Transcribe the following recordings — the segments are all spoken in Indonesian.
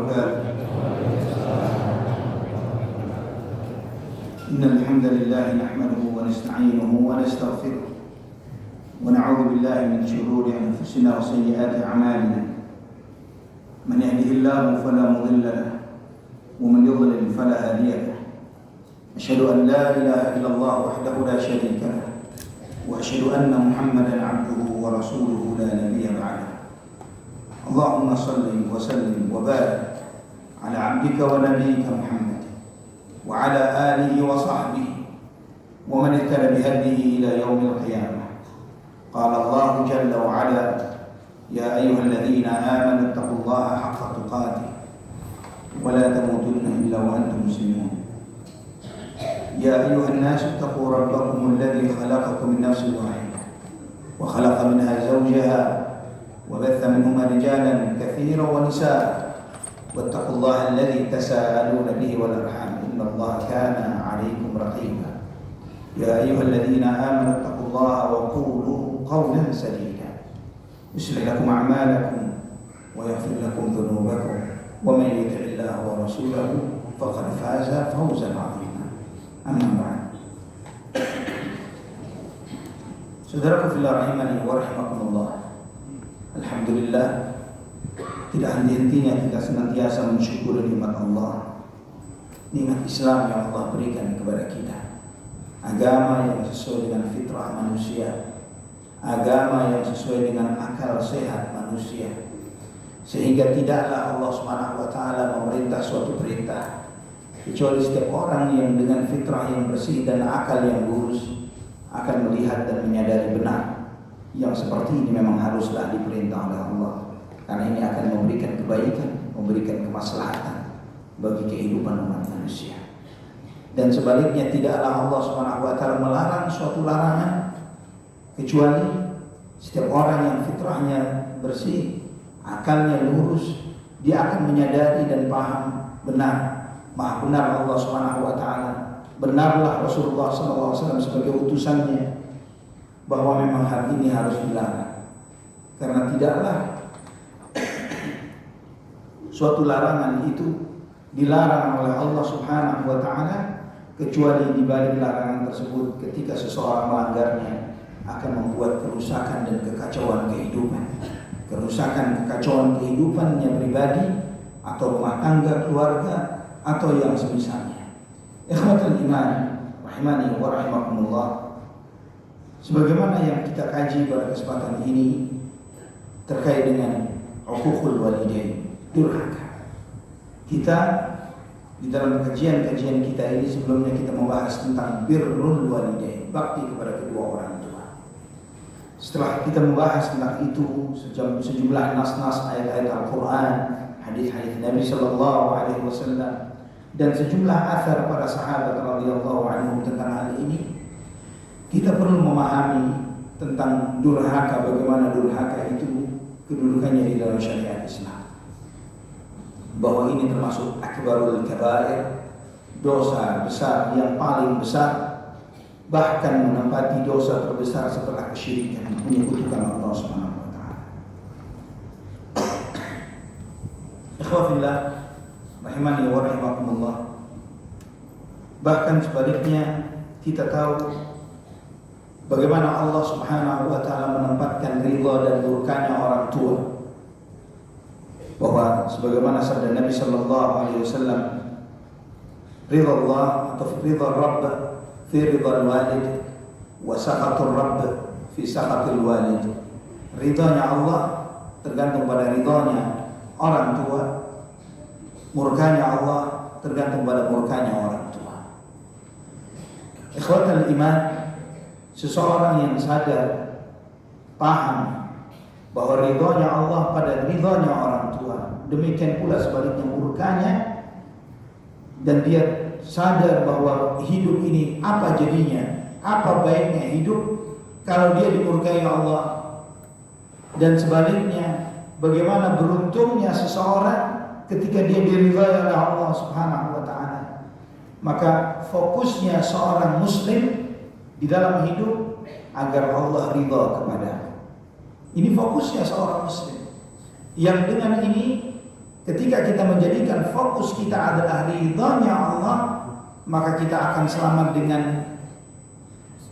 وبركاته. إن الحمد لله نحمده ونستعينه ونستغفره ونعوذ بالله من شرور أنفسنا وسيئات أعمالنا. من يهده الله فلا مضل له ومن يضلل فلا هادي له. أشهد أن لا إله إلا الله وحده لا شريك له وأشهد أن محمدا عبده ورسوله لا نبي بعده. اللهم صل وسلم وبارك على عبدك ونبيك محمد وعلى آله وصحبه ومن اهتدى بهديه إلى يوم القيامة. قال الله جل وعلا: يا أيها الذين آمنوا اتقوا الله حق تقاته ولا تموتن إلا وأنتم مسلمون. يا أيها الناس اتقوا ربكم الذي خلقكم من نفس واحدة وخلق منها زوجها وبث منهما رجالا كثيرا ونساء واتقوا الله الذي تساءلون به والأرحام إن الله كان عليكم رقيبا. يا أيها الذين آمنوا اتقوا الله وقولوا قولا سديدا يصلح لكم أعمالكم ويغفر لكم ذنوبكم ومن يطع الله ورسوله فقد فاز فوزا عظيما. أما بعد. Saudaraku fillah rahimani wa rahimakumullah. Alhamdulillah, tidak henti-hentinya kita senantiasa mensyukuri nikmat Allah, nikmat Islam yang Allah berikan kepada kita. Agama yang sesuai dengan fitrah manusia, agama yang sesuai dengan akal sehat manusia, sehingga tidaklah Allah Subhanahu wa taala memerintah suatu perintah kecuali setiap orang yang dengan fitrah yang bersih dan akal yang lurus akan melihat dan menyadari benar yang seperti ini memang haruslah diperintah oleh Allah, karena ini akan memberikan kebaikan, memberikan kemaslahatan bagi kehidupan umat manusia. Dan sebaliknya tidaklah Allah Subhanahu wa taala melarang suatu larangan kecuali setiap orang yang fitrahnya bersih, akalnya lurus, dia akan menyadari dan paham benar, maha benar Allah Subhanahu wa taala, benarlah Rasulullah SAW sebagai utusannya, bahwa memang hal ini harus dilarang. Karena tidaklah suatu larangan itu dilarang oleh Allah Subhanahu wa taala kecuali di balik larangan tersebut ketika seseorang melanggarnya akan membuat kerusakan dan kekacauan kehidupan. Kerusakan kekacauan kehidupannya pribadi atau rumah tangga, keluarga atau yang semisalnya. Ikhwatul iman rahimani wa rahimakumullah. Sebagaimana yang kita kaji pada kesempatan ini terkait dengan uququl walidain, durhaka. Kita di dalam kajian-kajian kita ini sebelumnya kita membahas tentang birrul walidain, bakti kepada kedua orang tua. Setelah kita membahas tentang itu sejumlah nas-nas ayat-ayat Al-Quran, hadis-hadis Nabi Sallallahu Alaihi Wasallam, dan sejumlah athar para sahabat radhiyallahu anhum tentang hal ini, kita perlu memahami tentang durhaka, bagaimana durhaka itu kedudukannya di dalam syariat Islam. Bahwa ini termasuk akbarul kabair, dosa besar yang paling besar, bahkan menempati dosa terbesar setelah kesyirikan, menyekutukan Allah Subhanahu wa taala. Ikhwafillah rahimani wa rahimakumullah. Bahkan sebaliknya kita tahu bagaimana Allah Subhanahu wa taala menempatkan ridha dan murkanya orang tua. Bahwa sebagaimana sabda Nabi sallallahu alaihi wasallam, ridha Allah atau ridha Rabb fi ridha al-walid wa sakhatur Rabb fi sakhatil walid. Ridhanya Allah tergantung pada ridhanya orang tua, murkanya Allah tergantung pada murkanya orang tua. Ikhwatul iman, seseorang yang sadar, paham bahwa ridhonya Allah pada ridhonya orang tua, demikian pula sebaliknya murkanya, dan dia sadar bahwa hidup ini apa jadinya, apa baiknya hidup kalau dia dimurkai Allah, dan sebaliknya bagaimana beruntungnya seseorang ketika dia diridhai oleh Allah Subhanahu wa taala. Maka fokusnya seorang muslim di dalam hidup agar Allah ridha kepada. Ini fokusnya seorang muslim. Yang dengan ini Ketika kita menjadikan fokus kita adalah ridhanya Allah, maka kita akan selamat dengan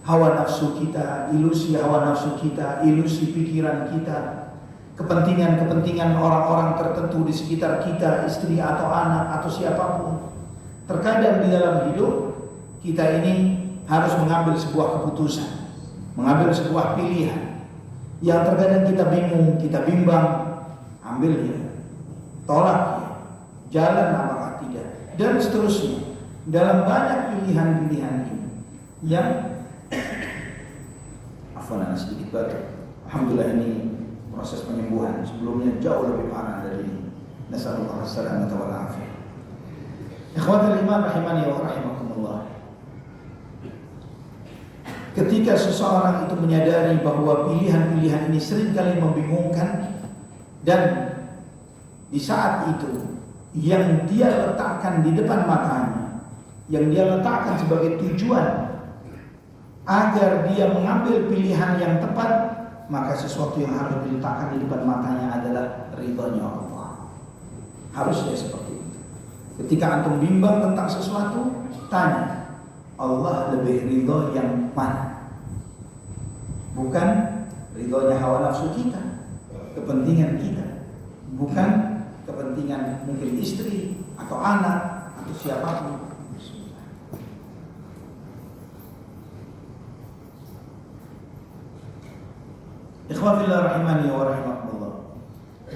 hawa nafsu kita, ilusi hawa nafsu kita, ilusi pikiran kita, kepentingan-kepentingan orang-orang tertentu di sekitar kita, istri atau anak atau siapapun. Terkadang di dalam hidup kita ini harus mengambil sebuah keputusan, mengambil sebuah pilihan yang terkadang kita bingung, kita bimbang, ambil dia, tolak dia, jalan apakah tidak, dan seterusnya. Dalam banyak pilihan-pilihan ini yang sedikit batuk. Alhamdulillah ini proses penyembuhan, sebelumnya jauh lebih parah dari ini. Nasallallahu alaihi wasallam. Ikhwatul iman rahimani wa rahimakumullah. Ketika seseorang itu menyadari bahwa pilihan-pilihan ini seringkali membingungkan, dan di saat itu yang dia letakkan di depan matanya, yang dia letakkan sebagai tujuan agar dia mengambil pilihan yang tepat, maka sesuatu yang harus diletakkan di depan matanya adalah ridhonya Allah. Harusnya seperti itu. Ketika antum bimbang tentang sesuatu, tanya, Allah lebih ridho yang mana? Bukan ridhonya hawa nafsu kita, kepentingan kita, bukan kepentingan mungkin istri atau anak atau siapapun. Ikhwafillah rahimani wa rahimakumullah.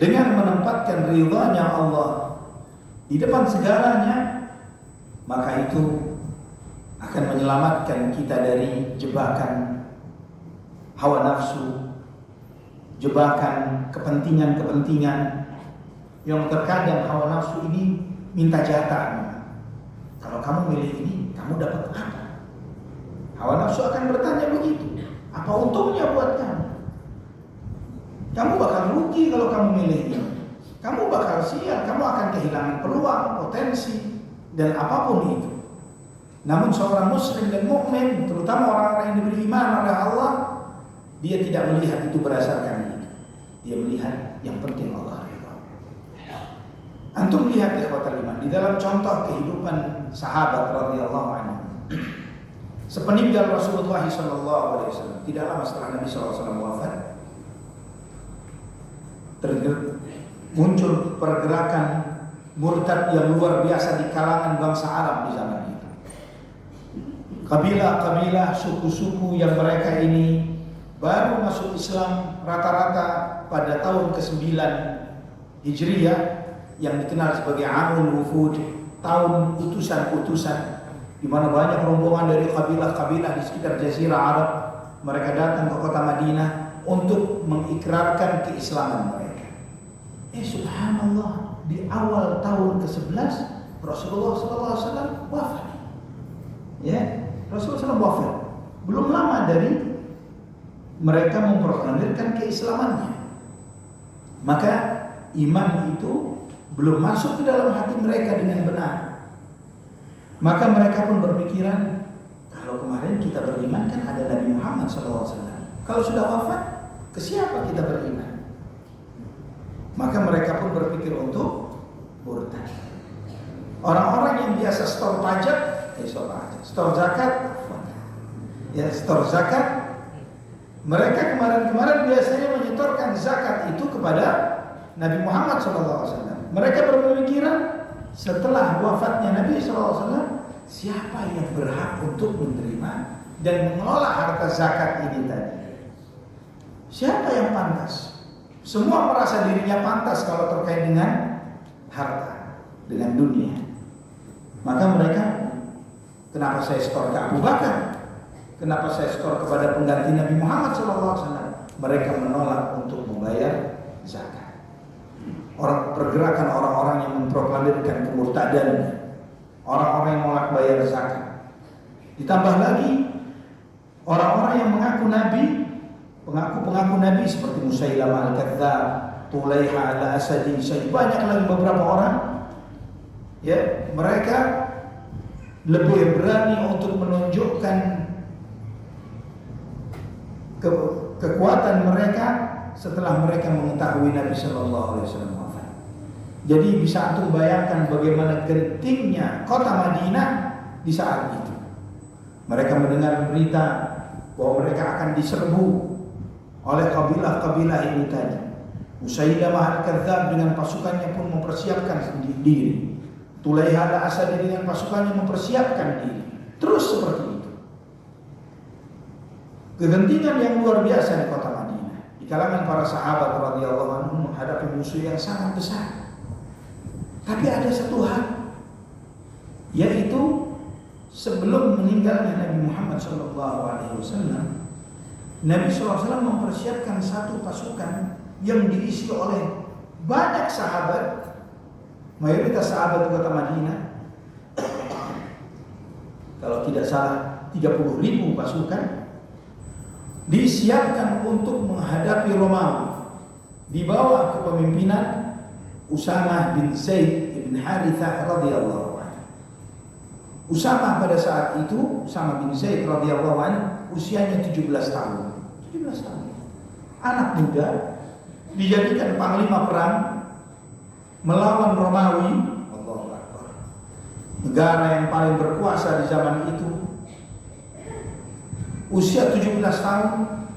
Dengan menempatkan ridhanya Allah di depan segalanya, maka itu akan menyelamatkan kita dari jebakan hawa nafsu, jebakan kepentingan-kepentingan yang terkadang hawa nafsu ini minta jatah. Kalau kamu milih ini, kamu dapat apa? Hawa nafsu akan bertanya begitu. Apa untungnya buat kamu? Kamu bakal rugi kalau kamu milih ini. Kamu bakal sial, kamu akan kehilangan peluang, potensi, dan apapun itu. Namun seorang muslim dan mukmin, terutama orang-orang yang diberi iman oleh Allah, dia tidak melihat itu berdasarkan itu. Dia melihat yang penting Allah ridha. Antum lihat ikhwatal iman di dalam contoh kehidupan sahabat radhiyallahu anhu. Sepeninggal Rasulullah SAW, tidak lama setelah Nabi SAW wafat, muncul pergerakan murtad yang luar biasa di kalangan bangsa Arab di zaman itu. Kabilah-kabilah, suku-suku yang mereka ini baru masuk Islam rata-rata pada tahun ke-9 Hijriyah yang dikenal sebagai Amul Wufud, tahun utusan-utusan, di mana banyak rombongan dari kabilah-kabilah di sekitar Jazirah Arab. Mereka datang ke kota Madinah untuk mengikrarkan keislaman mereka. Subhanallah, di awal tahun ke-11 Rasulullah SAW wafat. Ya, Rasulullah SAW wafat. Belum lama dari mereka memproklamirkan keislamannya. Maka iman itu belum masuk ke dalam hati mereka dengan benar. Maka mereka pun berpikiran, kalau kemarin kita beriman kan ada Nabi Muhammad SAW. Kalau sudah wafat, ke siapa kita beriman? Maka mereka pun berpikir untuk murtad. Orang-orang yang biasa setor pajak, setor zakat, setor zakat, mereka kemarin biasanya menyetorkan zakat itu kepada Nabi Muhammad SAW. Mereka berpemikiran setelah wafatnya Nabi SAW, siapa yang berhak untuk menerima dan mengelola harta zakat ini tadi? Siapa yang pantas? Semua merasa dirinya pantas kalau terkait dengan harta, dengan dunia. Maka mereka, kenapa saya setor ke Abu Bakar? Kenapa saya setor kepada pengganti Nabi Muhammad SAW? Mereka menolak untuk membayar zakat. Pergerakan orang-orang yang memproklamirkan kemurtadan, orang-orang yang menolak bayar zakat. Ditambah lagi orang-orang yang mengaku Nabi, pengaku Nabi seperti Musailamah al-Kadzdzab, Tulaiha al-Asadi, banyak lagi beberapa orang. Ya, mereka lebih berani untuk menunjukkan kekuatan mereka setelah mereka mengetahui Nabi Shallallahu Alaihi Wasallam wafat. Jadi bisa antum bayangkan bagaimana gentingnya kota Madinah di saat itu. Mereka mendengar berita bahwa mereka akan diserbu oleh kabilah-kabilah ini tadi. Musailamah al-Kadzdzab dengan pasukannya pun mempersiapkan diri. Tulaiha al-Asadi dengan pasukannya mempersiapkan diri. Terus seperti itu. Kegentingan yang luar biasa di kota Madinah. Di kalangan para sahabat radhiyallahu anhum menghadapi musuh yang sangat besar. Tapi ada satu hal, yaitu sebelum meninggalnya Nabi Muhammad SAW, Nabi SAW mempersiapkan satu pasukan yang diisi oleh banyak sahabat, mayoritas sahabat di kota Madinah. Kalau tidak salah 30.000 pasukan disiapkan untuk menghadapi Romawi di bawah kepemimpinan Usamah bin Zaid bin Harithah radhiyallahu anhu. Usamah pada saat itu, Usamah bin Zaid radhiyallahu anhu usianya 17 tahun. 17 tahun. Anak muda dijadikan panglima perang melawan Romawi, Allahu Akbar. Negara yang paling berkuasa di zaman itu. Usia 17 tahun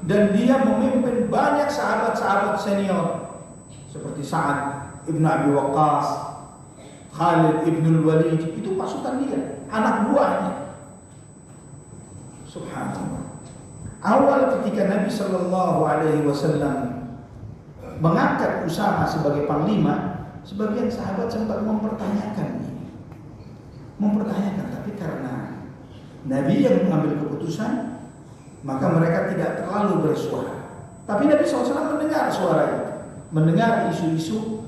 dan dia memimpin banyak sahabat-sahabat senior seperti Sa'ad Ibn Abi Waqqas, Khalid Ibn Walid, itu pasukan dia, anak buahnya. Subhanallah. Awal ketika Nabi Shallallahu Alaihi Wasallam mengangkat Usamah sebagai panglima, sebagian sahabat sempat mempertanyakan ini, tapi karena Nabi yang mengambil keputusan, maka mereka tidak terlalu bersuara. Tapi Nabi SAW mendengar suara itu, mendengar isu-isu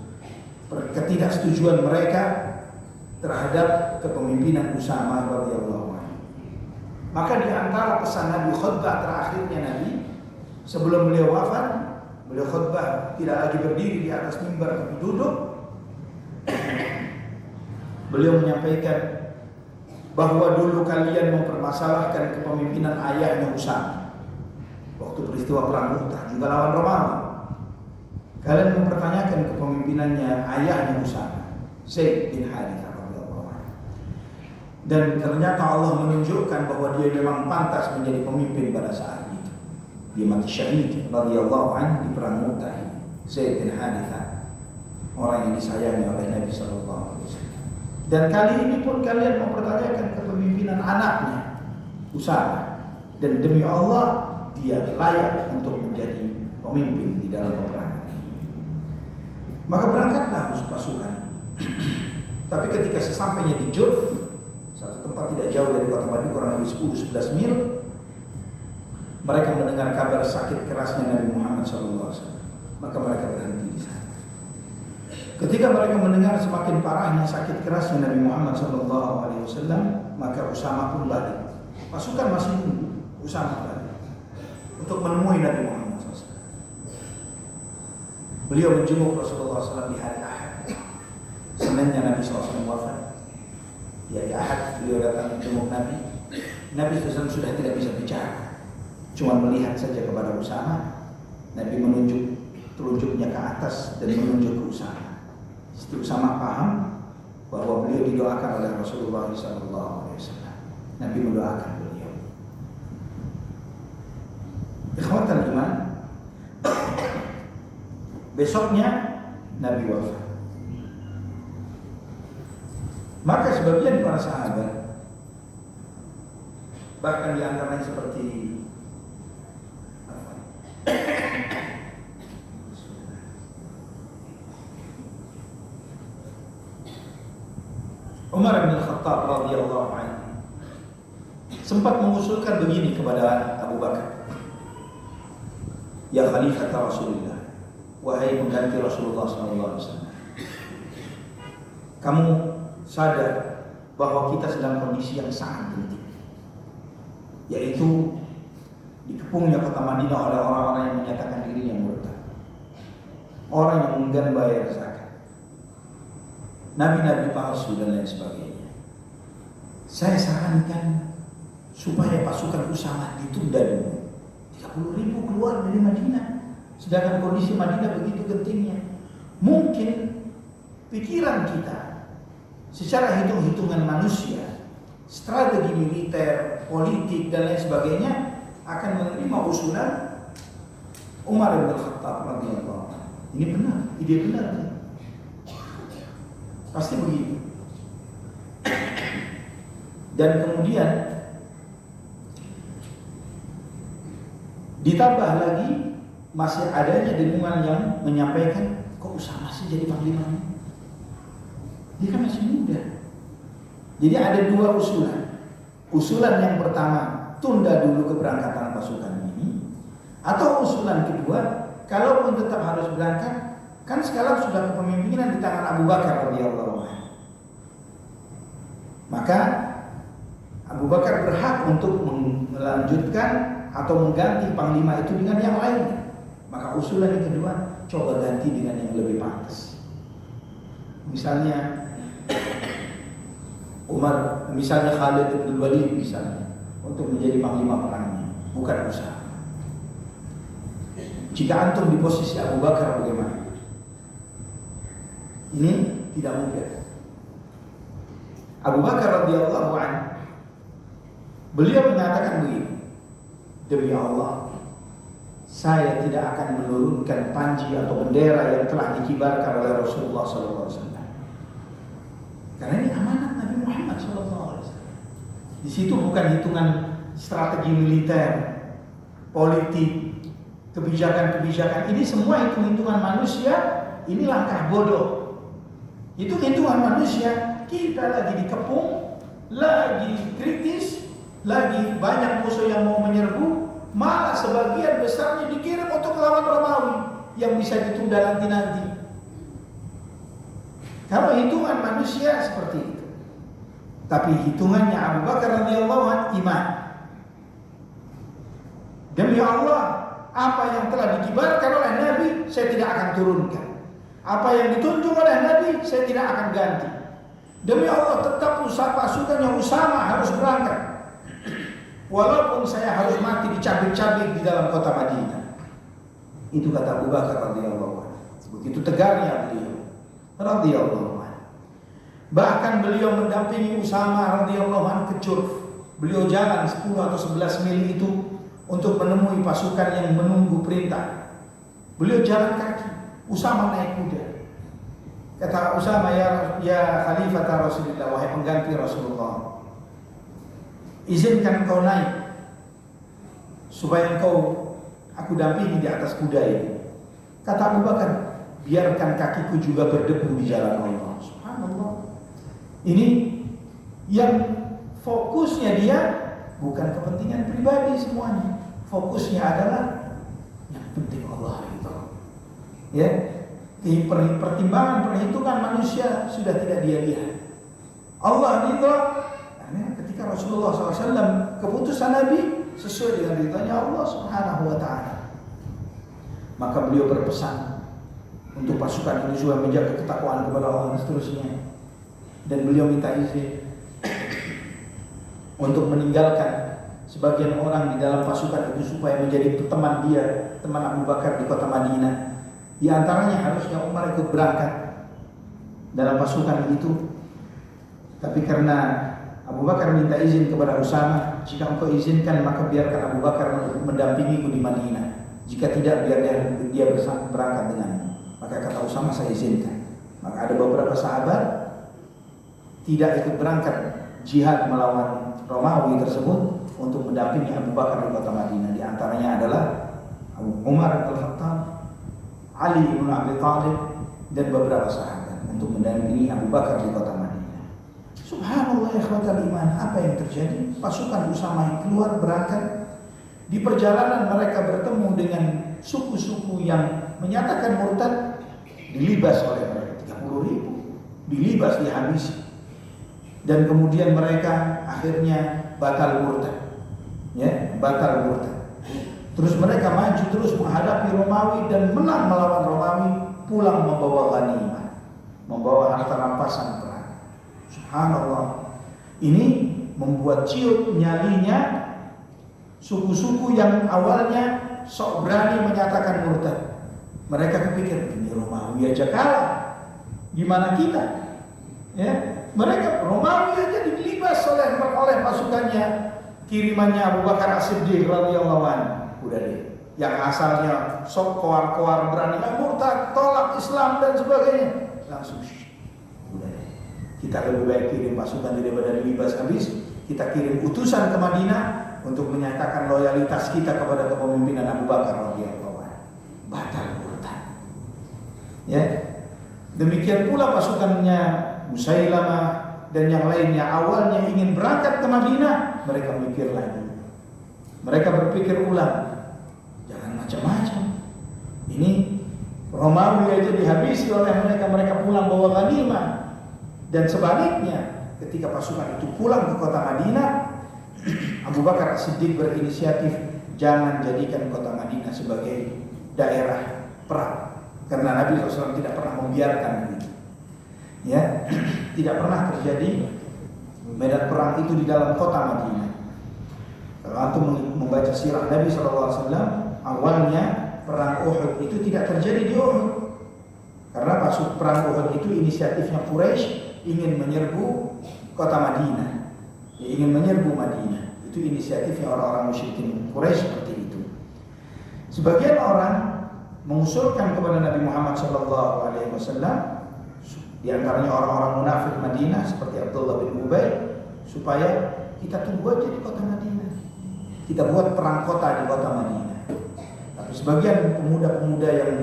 ketidaksetujuan mereka terhadap kepemimpinan Usamah radhiyallahu anhu. Maka di antara pesan Nabi, khutbah terakhirnya Nabi sebelum beliau wafat, beliau khutbah tidak lagi berdiri di atas mimbar tapi duduk. Beliau menyampaikan bahwa dulu kalian mempermasalahkan kepemimpinan ayahnya Usamah waktu peristiwa perang Mu'tah juga lawan Romawi. Kalian mempertanyakan kepemimpinannya ayahnya Usamah, Zaid bin Harithah radhiyallahu anhu. Dan ternyata Allah menunjukkan bahwa dia memang pantas menjadi pemimpin pada saat itu. Dia mati syahid radhiyallahu anhu di perang Mu'tah. Zaid bin Harithah, orang yang disayangi oleh Nabi sallallahu alaihi wasallam. Dan kali ini pun kalian mempertanyakan kepemimpinan anaknya Usamah, dan demi Allah dia layak untuk menjadi pemimpin di dalam peperangan. Maka berangkatlah pasukan. Tapi ketika sesampainya di Jurf, satu tempat tidak jauh dari kota Madinah, kurang lebih 10-11 mil, mereka mendengar kabar sakit kerasnya Nabi Muhammad SAW. Maka mereka berhenti di sana. Ketika mereka mendengar semakin parahnya sakit kerasnya Nabi Muhammad SAW, maka Usamah pun balik. Pasukan masih menunggu, Usamah balik untuk menemui Nabi Muhammad. Beliau menjenguk Rasulullah SAW di hari Ahad. Seninnya Nabi SAW wafat. Di hari Ahad beliau datang menjenguk Nabi. Nabi SAW sudah tidak bisa bicara, cuma melihat saja kepada Usamah. Nabi menunjuk telunjuknya ke atas dan menunjuk ke Usamah. Setiap Usamah paham bahwa beliau didoakan oleh Rasulullah SAW. Nabi mendoakan beliau. Ikhwatal iman, besoknya Nabi wafat. Maka sebagian para sahabat, bahkan di antaranya seperti Umar bin Khattab radhiyallahu anhu, sempat mengusulkan begini kepada Abu Bakar, ya Khalifah Rasulullah, wahai pengganti Rasulullah SAW, kamu sadar bahwa kita sedang kondisi yang sangat penting, yaitu dikepungnya kota Madinah oleh orang-orang yang menyatakan dirinya murtad, orang yang enggan bayar zakat, nabi-nabi palsu dan lain sebagainya. Saya sarankan supaya pasukan Usamah ditunda dulu. 30.000 keluar dari Madinah, sedangkan kondisi Madinah begitu gentingnya. Mungkin pikiran kita secara hitung-hitungan manusia, strategi militer, politik dan lain sebagainya akan menerima usulan Umar bin Khattab radhiyallahu anhu. Ini benar, ide benar. Pasti begitu. Dan kemudian ditambah lagi masih adanya dengungan yang menyampaikan, kok Usama sih jadi panglimanya? Dia kan masih muda. Jadi ada dua usulan. Usulan yang pertama, tunda dulu keberangkatan pasukan ini. Atau usulan kedua, kalaupun tetap harus berangkat, kan sekarang sudah kepemimpinan di tangan Abu Bakar radhiyallahu anhu. Maka Abu Bakar berhak untuk melanjutkan atau mengganti panglima itu dengan yang lain. Maka usulan yang kedua, coba ganti dengan yang lebih pantas. Misalnya Khalid bin Walid misalnya untuk menjadi panglima perangnya, bukan Usama. Jika antum di posisi Abu Bakar bagaimana? Ini tidak mudah. Abu Bakar radhiyallahu anhu, beliau mengatakan begini, demi Allah, saya tidak akan menurunkan panji atau bendera yang telah dikibarkan oleh Rasulullah SAW. Karena ini amanat Nabi Muhammad SAW. Di situ bukan hitungan strategi militer, politik, kebijakan-kebijakan. Ini semua hitung-hitungan manusia. Ini langkah bodoh. Hitung-hitungan manusia. Kita lagi dikepung, lagi kritis, lagi banyak musuh yang mau menyerbu. Malah sebagian besarnya dikirim untuk melawan Romawi yang bisa ditunda nanti-nanti. Kalau hitungan manusia seperti itu, tapi hitungannya Abu Bakar radhiyallahu anhu iman. Demi Allah, apa yang telah dikibarkan oleh Nabi saya tidak akan turunkan. Apa yang ditunjuk oleh Nabi saya tidak akan ganti. Demi Allah, tetap pasukan yang Usama harus berangkat. Walaupun saya harus mati dicabik-cabik di dalam kota Madinah. Itu kata Abu Bakar radhiyallahu anhu. Begitu tegarnya beliau radhiyallahu anhu. Bahkan beliau mendampingi Usama radhiyallahu anhu ke Jurf. Beliau jalan 10 atau 11 mil itu untuk menemui pasukan yang menunggu perintah. Beliau jalan kaki, Usama naik kuda. Kata Usama, ya Khalifah Rasulullah, wahai pengganti Rasulullah, izinkan kau naik supaya aku dampingi di atas kuda ini. Kata Abu Bakar, biarkan kakiku juga berdebu di jalan Allah. Subhanallah. Ini yang fokusnya dia bukan kepentingan pribadi semuanya. Fokusnya adalah yang penting Allah itu. Ya, pertimbangan perhitungan manusia sudah tidak dia lihat. Allah itu. Ketika Rasulullah SAW keputusan Nabi sesuai dengan ridhonya Allah Subhanahu wa Ta'ala, maka beliau berpesan untuk pasukan ini supaya menjaga ketakwaan kepada Allah dan seterusnya. Dan beliau minta izin untuk meninggalkan sebagian orang di dalam pasukan itu supaya menjadi teman dia, teman Abu Bakar di kota Madinah. Di antaranya harusnya Umar ikut berangkat dalam pasukan itu, tapi karena Abu Bakar minta izin kepada Usama, jika engkau izinkan maka biarkan Abu Bakar mendampingiku di Madinah. Jika tidak, biar dia berangkat denganmu. Maka kata Usama, saya izinkan. Maka ada beberapa sahabat tidak ikut berangkat jihad melawan Romawi tersebut untuk mendampingi Abu Bakar di kota Madinah. Di antaranya adalah Umar bin Khattab, Ali bin Abi Thalib, dan beberapa sahabat untuk mendampingi Abu Bakar di kota Madinah. Subhanallah ikhwatal iman, apa yang terjadi? Pasukan Usama yang keluar berangkat. Di perjalanan mereka bertemu dengan suku-suku yang menyatakan murtad, dilibas oleh mereka 30.000, dilibas, dihabisi. Dan kemudian mereka akhirnya batal murtad. Ya, batal murtad. Terus mereka maju terus menghadapi Romawi dan menang melawan Romawi, pulang membawa ghanimah, membawa harta rampasan perang. Subhanallah. Ini membuat ciut nyalinya suku-suku yang awalnya sok berani menyatakan murtad. Mereka kepikir, ini Romawi aja kalah, Gimana kita? Ya, mereka Romawi aja dilibas oleh pasukannya, kirimannya Abu Bakar As-Siddiq radhiyallahu anhu. Udah deh, yang asalnya sok koar-koar berani murtad, tolak Islam dan sebagainya, langsung udah deh. Kita lebih baik kirim pasukan daripada dilibas habis. Kita kirim utusan ke Madinah untuk menyatakan loyalitas kita kepada kepemimpinan Abu Bakar radhiyallahu anhu. Batal murtad. Ya. Demikian pula pasukannya Musailamah dan yang lainnya awalnya ingin berangkat ke Madinah, mereka mikir lagi. Mereka berpikir ulang, jangan macam-macam. Ini Romawi aja dihabisi oleh mereka pulang bawa ghanimah. Dan sebaliknya, ketika pasukan itu pulang ke kota Madinah, Abu Bakar As-Siddiq berinisiatif, jangan jadikan kota Madinah sebagai daerah perang, karena Nabi SAW tidak pernah membiarkan itu. Ya, tidak pernah terjadi medan perang itu di dalam kota Madinah. Kalau antum membaca sirah Nabi SAW, awalnya perang Uhud itu tidak terjadi di Uhud, karena pasuk perang Uhud itu inisiatifnya Quraisy ingin menyerbu kota Madinah, ingin menyerbu Madinah. Itu inisiatifnya orang-orang musyrikin Quraisy seperti itu. Sebagian orang mengusulkan kepada Nabi Muhammad SAW, di antaranya orang-orang munafik Madinah seperti Abdullah bin Ubay, supaya kita tunggu aja di kota Madinah, kita buat perang kota di kota Madinah. Tapi sebagian pemuda-pemuda yang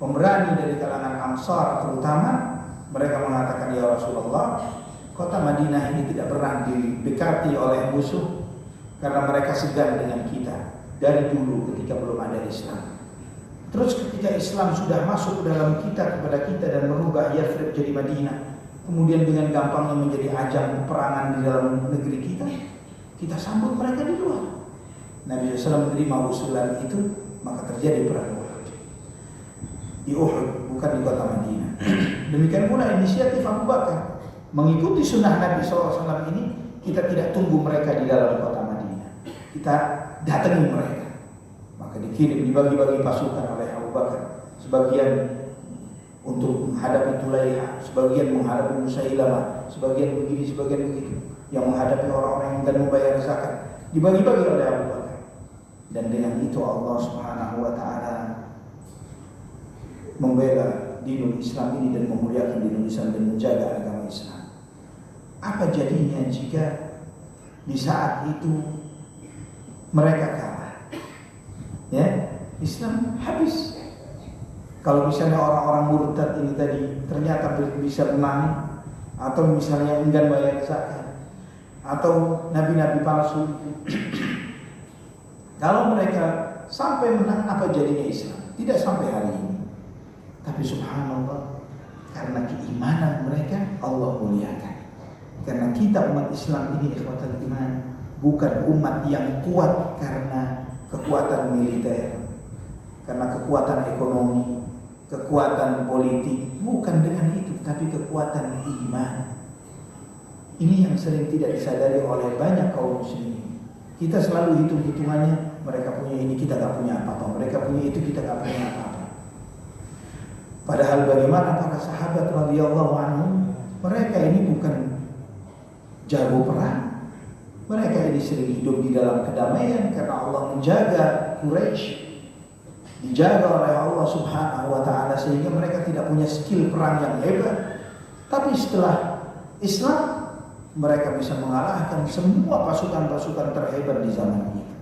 pemberani dari kalangan Ansar terutama, mereka mengatakan, ya Rasulullah, kota Madinah ini tidak pernah didekati oleh musuh karena mereka segan dengan kita dari dulu ketika belum ada Islam. Terus ketika Islam sudah masuk dalam kepada kita dan merubah Yathrib jadi Madinah, kemudian dengan gampangnya menjadi ajang peperangan di dalam negeri kita sambut mereka di luar. Nabi SAW menerima usulan itu, maka terjadi perang Uhud di Uhud, bukan di kota Madinah. Demikian pula inisiatif Abu Bakar mengikuti sunnah Nabi SAW ini, kita tidak tunggu mereka di dalam kota Madinah, kita datangi mereka. Maka dikirim, dibagi-bagi pasukan oleh Abu Bakar, sebagian untuk menghadapi Tulaiha, sebagian menghadapi Musailamah, sebagian begini, sebagian begitu, yang menghadapi orang-orang yang enggan membayar zakat, dibagi-bagi oleh Abu Bakar. Dan dengan itu Allah Subhanahu wa taala membela dinul Islam ini dan memuliakan dinul Islam dan menjaga agama Islam. Apa jadinya jika di saat itu mereka kalah? Ya, Islam habis. Kalau misalnya orang-orang murtad ini tadi ternyata bisa menang, atau misalnya enggan bayar zakat, atau nabi-nabi palsu, kalau mereka sampai menang, apa jadinya Islam? Tidak sampai hari ini. Tapi subhanallah, karena keimanan mereka Allah muliakan. Karena kita umat Islam ini ikhwatal iman, bukan umat yang kuat karena kekuatan militer, karena kekuatan ekonomi, kekuatan politik, bukan dengan itu, tapi kekuatan iman. Ini yang sering tidak disadari oleh banyak kaum muslimin. Kita selalu hitung-hitungannya, mereka punya ini, kita gak punya apa-apa, mereka punya itu, kita gak punya apa-apa. Padahal bagaimana para sahabat radhiyallahu anhum, mereka ini bukan jago perang. Mereka ini sering hidup di dalam kedamaian karena Allah menjaga Quraisy, dijaga oleh Allah Subhanahu wa taala, sehingga mereka tidak punya skill perang yang hebat. Tapi setelah Islam, mereka bisa mengalahkan semua pasukan-pasukan terhebat di zaman itu.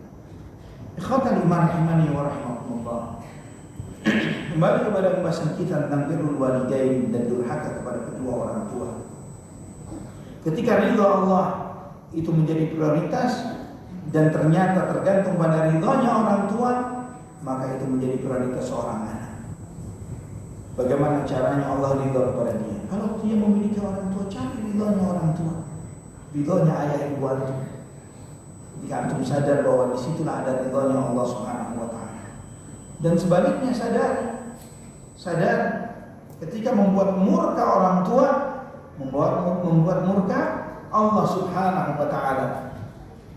Ikhwatal iman rahimani wa rahimakumullah. Kembali kepada pembahasan kita tentang birrul walidain dan durhaka kepada kedua orang tua. Ketika ridha Allah itu menjadi prioritas dan ternyata tergantung pada ridhonya orang tua, maka itu menjadi prioritas seorang anak. Bagaimana caranya Allah ridha kepada dia? Kalau dia memiliki orang tua, cari ridhonya orang tua, ridhonya ayah ibu antum. Jika antum sadar bahwa disitulah ada ridhonya Allah Subhanahu wa taala. Dan sebaliknya sadar ketika membuat murka orang tua, membuat murka Allah Subhanahu wa taala.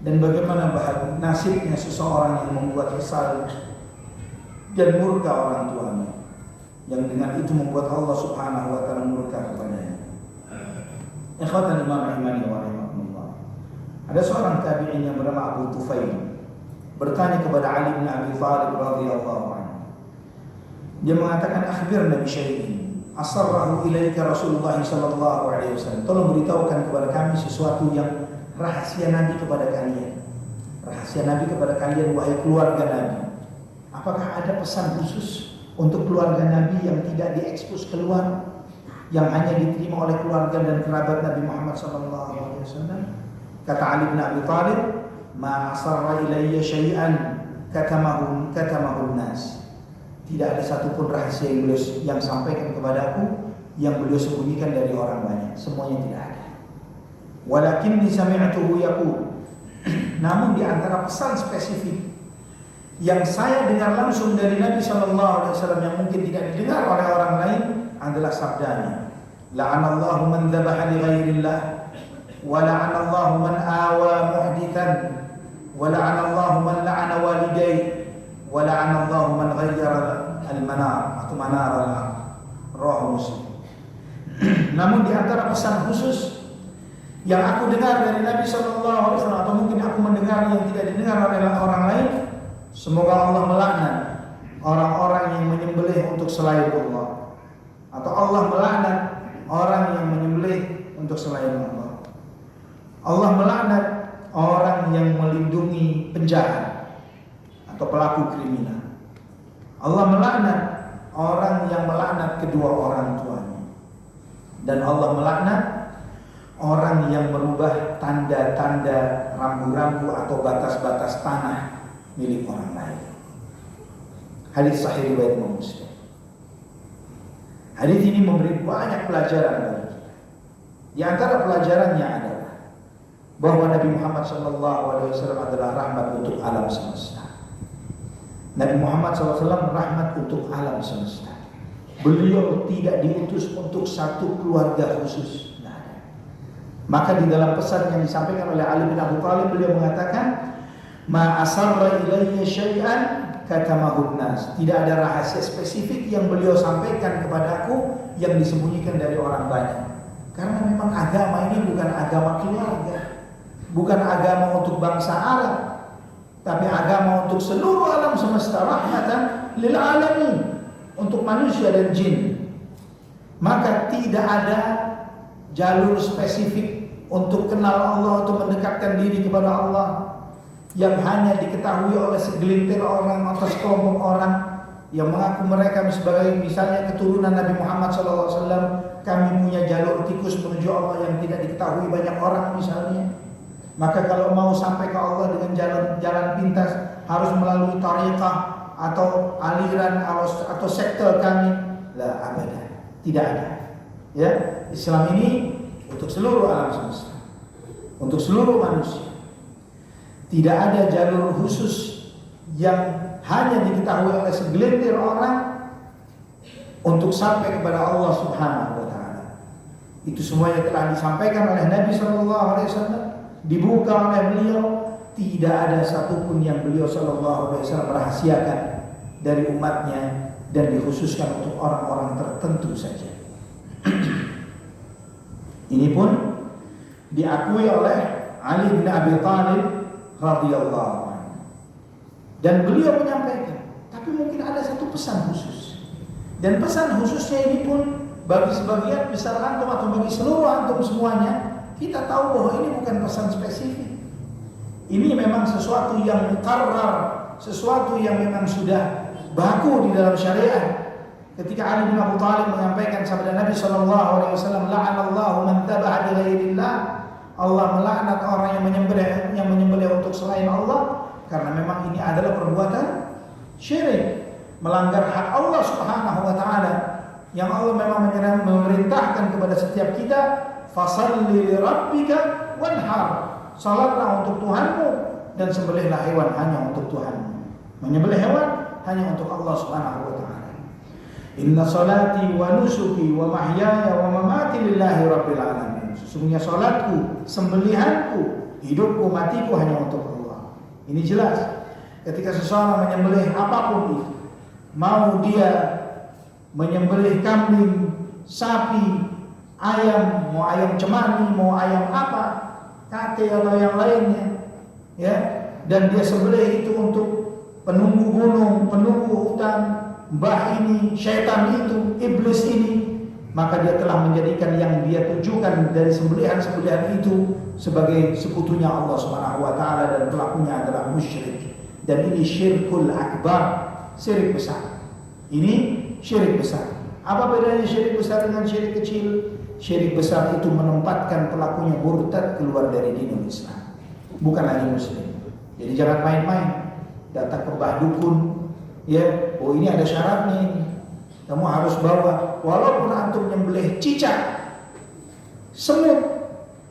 Dan bagaimana nasibnya seseorang yang membuat kesal dan murka orang tuanya. yang dengan itu membuat Allah Subhanahu wa taala murka kepadanya. Ikhwatan Imam Rahimani wa rahimakumullah. Ada seorang tabi'in yang bernama Abu Tufail bertanya kepada Ali bin Abi Thalib radhiyallahu anhu. Dia mengatakan, akhbirna bi syai'in asarrahu ilaika Rasulullah sallallahu alaihi wasallam. Tolong beritahukan kepada kami sesuatu yang rahasia Nabi kepada kalian. Rahasia Nabi kepada kalian wahai keluarga Nabi. Apakah ada pesan khusus untuk keluarga Nabi yang tidak diekspos keluar, yang hanya diterima oleh keluarga dan kerabat Nabi Muhammad sallallahu alaihi wasallam? Kata Ali bin Abi Thalib, ma asarra ilayya syai'an katamahu nas. Tidak ada satupun rahasia yang beliau yang sampaikan kepadaku yang beliau sembunyikan dari orang banyak. Semuanya tidak ada. Walakinni sami'tuhu yaqul. Namun di antara pesan spesifik yang saya dengar langsung dari Nabi sallallahu alaihi wasallam yang mungkin tidak didengar oleh orang lain adalah sabdanya, la'anallahu man dzabaha li ghairillah wa la'anallahu man awa muhdithan wa la'anallahu man la'ana walidayhi wa la'anallahu man ghayyara al-manar atau manar al-ard. Rawahu Muslim. Namun di antara pesan khusus yang aku dengar dari Nabi sallallahu alaihi wasallam atau mungkin aku mendengar yang tidak didengar oleh orang lain, semoga Allah melaknat orang-orang yang menyembelih untuk selain Allah, atau Allah melaknat orang yang menyembelih untuk selain Allah. Allah melaknat orang yang melindungi penjahat atau pelaku kriminal. Allah melaknat orang yang melaknat kedua orang tuanya. Dan Allah melaknat orang yang merubah tanda-tanda rambu-rambu atau batas-batas tanah milik orang lain. Hadis sahih riwayat Muslim. Hadis ini memberi banyak pelajaran bagi kita. Di antara pelajarannya adalah bahwa Nabi Muhammad SAW adalah rahmat untuk alam semesta. Nabi Muhammad SAW rahmat untuk alam semesta. Beliau tidak diutus untuk satu keluarga khusus. Maka di dalam pesan yang disampaikan oleh Ali bin Abi Thalib, beliau mengatakan, ma asarra ilayya syai'an katamahu nas. Tidak ada rahasia spesifik yang beliau sampaikan kepada aku yang disembunyikan dari orang banyak. Karena memang agama ini bukan agama keluarga, bukan agama untuk bangsa Arab, tapi agama untuk seluruh alam semesta, rahmatan lil alamin, untuk manusia dan jin. Maka tidak ada jalur spesifik untuk kenal Allah, untuk mendekatkan diri kepada Allah yang hanya diketahui oleh segelintir orang atau sekelompok orang yang mengaku mereka sebagai misalnya keturunan Nabi Muhammad SAW. Kami punya jalur tikus menuju Allah yang tidak diketahui banyak orang misalnya. Maka kalau mau sampai ke Allah dengan jalan pintas harus melalui tariqah atau aliran atau sektor kami. La abada, tidak ada. Ya, Islam ini untuk seluruh alam semesta, untuk seluruh manusia. Tidak ada jalur khusus yang hanya diketahui oleh segelintir orang untuk sampai kepada Allah Subhanahu wa taala. Itu semuanya telah disampaikan oleh Nabi sallallahu alaihi wasallam, dibuka oleh beliau. Tidak ada satupun yang beliau sallallahu alaihi wasallam rahasiakan dari umatnya dan dikhususkan untuk orang-orang tertentu saja. Ini pun diakui oleh Ali bin Abi Thalib radhiyallahu anhu. Dan beliau menyampaikan, tapi mungkin ada satu pesan khusus. Dan pesan khususnya ini pun bagi sebagian besar antum atau bagi seluruh antum semuanya, kita tahu bahwa ini bukan pesan spesifik. Ini memang sesuatu yang mukarrar, sesuatu yang memang sudah baku di dalam syariat. Ketika Ali bin Abi Thalib menyampaikan sabda Nabi sallallahu alaihi wasallam, la'anallahu man taba'a li ghairillah. Allah melaknat orang yang menyembelih untuk selain Allah, karena memang ini adalah perbuatan syirik, melanggar hak Allah Subhanahu wa taala. Yang Allah memang memerintahkan kepada setiap kita, fasalli li rabbika wanhar. Salatlah untuk Tuhanmu dan sembelihlah hewan hanya untuk Tuhanmu. Menyembelih hewan hanya untuk Allah Subhanahu wa taala. Inna salati wa nusuki wa mahyaya wa mamati lillahi rabbil alamin. Sesungguhnya salatku, sembelihanku, hidupku, matiku hanya untuk Allah. Ini jelas. Ketika seseorang menyembelih apapun itu, mau dia menyembelih kambing, sapi, ayam, mau ayam cemani, mau ayam apa, kate atau yang lainnya, ya, dan dia sembelih itu untuk penunggu gunung, penunggu hutan, mbah ini, syaitan itu, iblis ini, maka dia telah menjadikan yang dia tujukan dari sembelihan-sembelihan itu sebagai sekutunya Allah Subhanahu wa taala, dan pelakunya adalah musyrik. Dan ini syirkul akbar, syirik besar. Ini syirik besar. Apa bedanya syirik besar dengan syirik kecil? Syirik besar itu menempatkan pelakunya murtad, keluar dari dinul Islam, bukan lagi muslim. Jadi jangan main-main datang ke mbah dukun, ya, oh ini ada syaratnya ini, kamu harus bawa, walaupun antum nyembelih cicak, semut,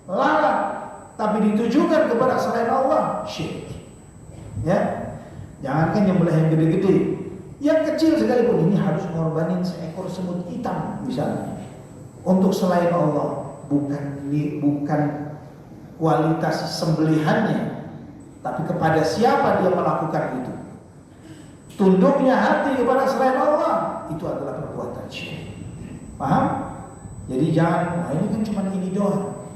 lalat, tapi ditujukan kepada selain Allah, syirik. Ya, jangankan nyembelih yang gede-gede, yang kecil sekalipun, ini harus ngorbanin seekor semut hitam misalnya untuk selain Allah, bukan kualitas sembelihannya, tapi kepada siapa dia melakukan itu. Tunduknya hati kepada selain Allah, itu adalah perbuatan syirik. Paham? Jadi jangan, nah ini kan cuma ini doang,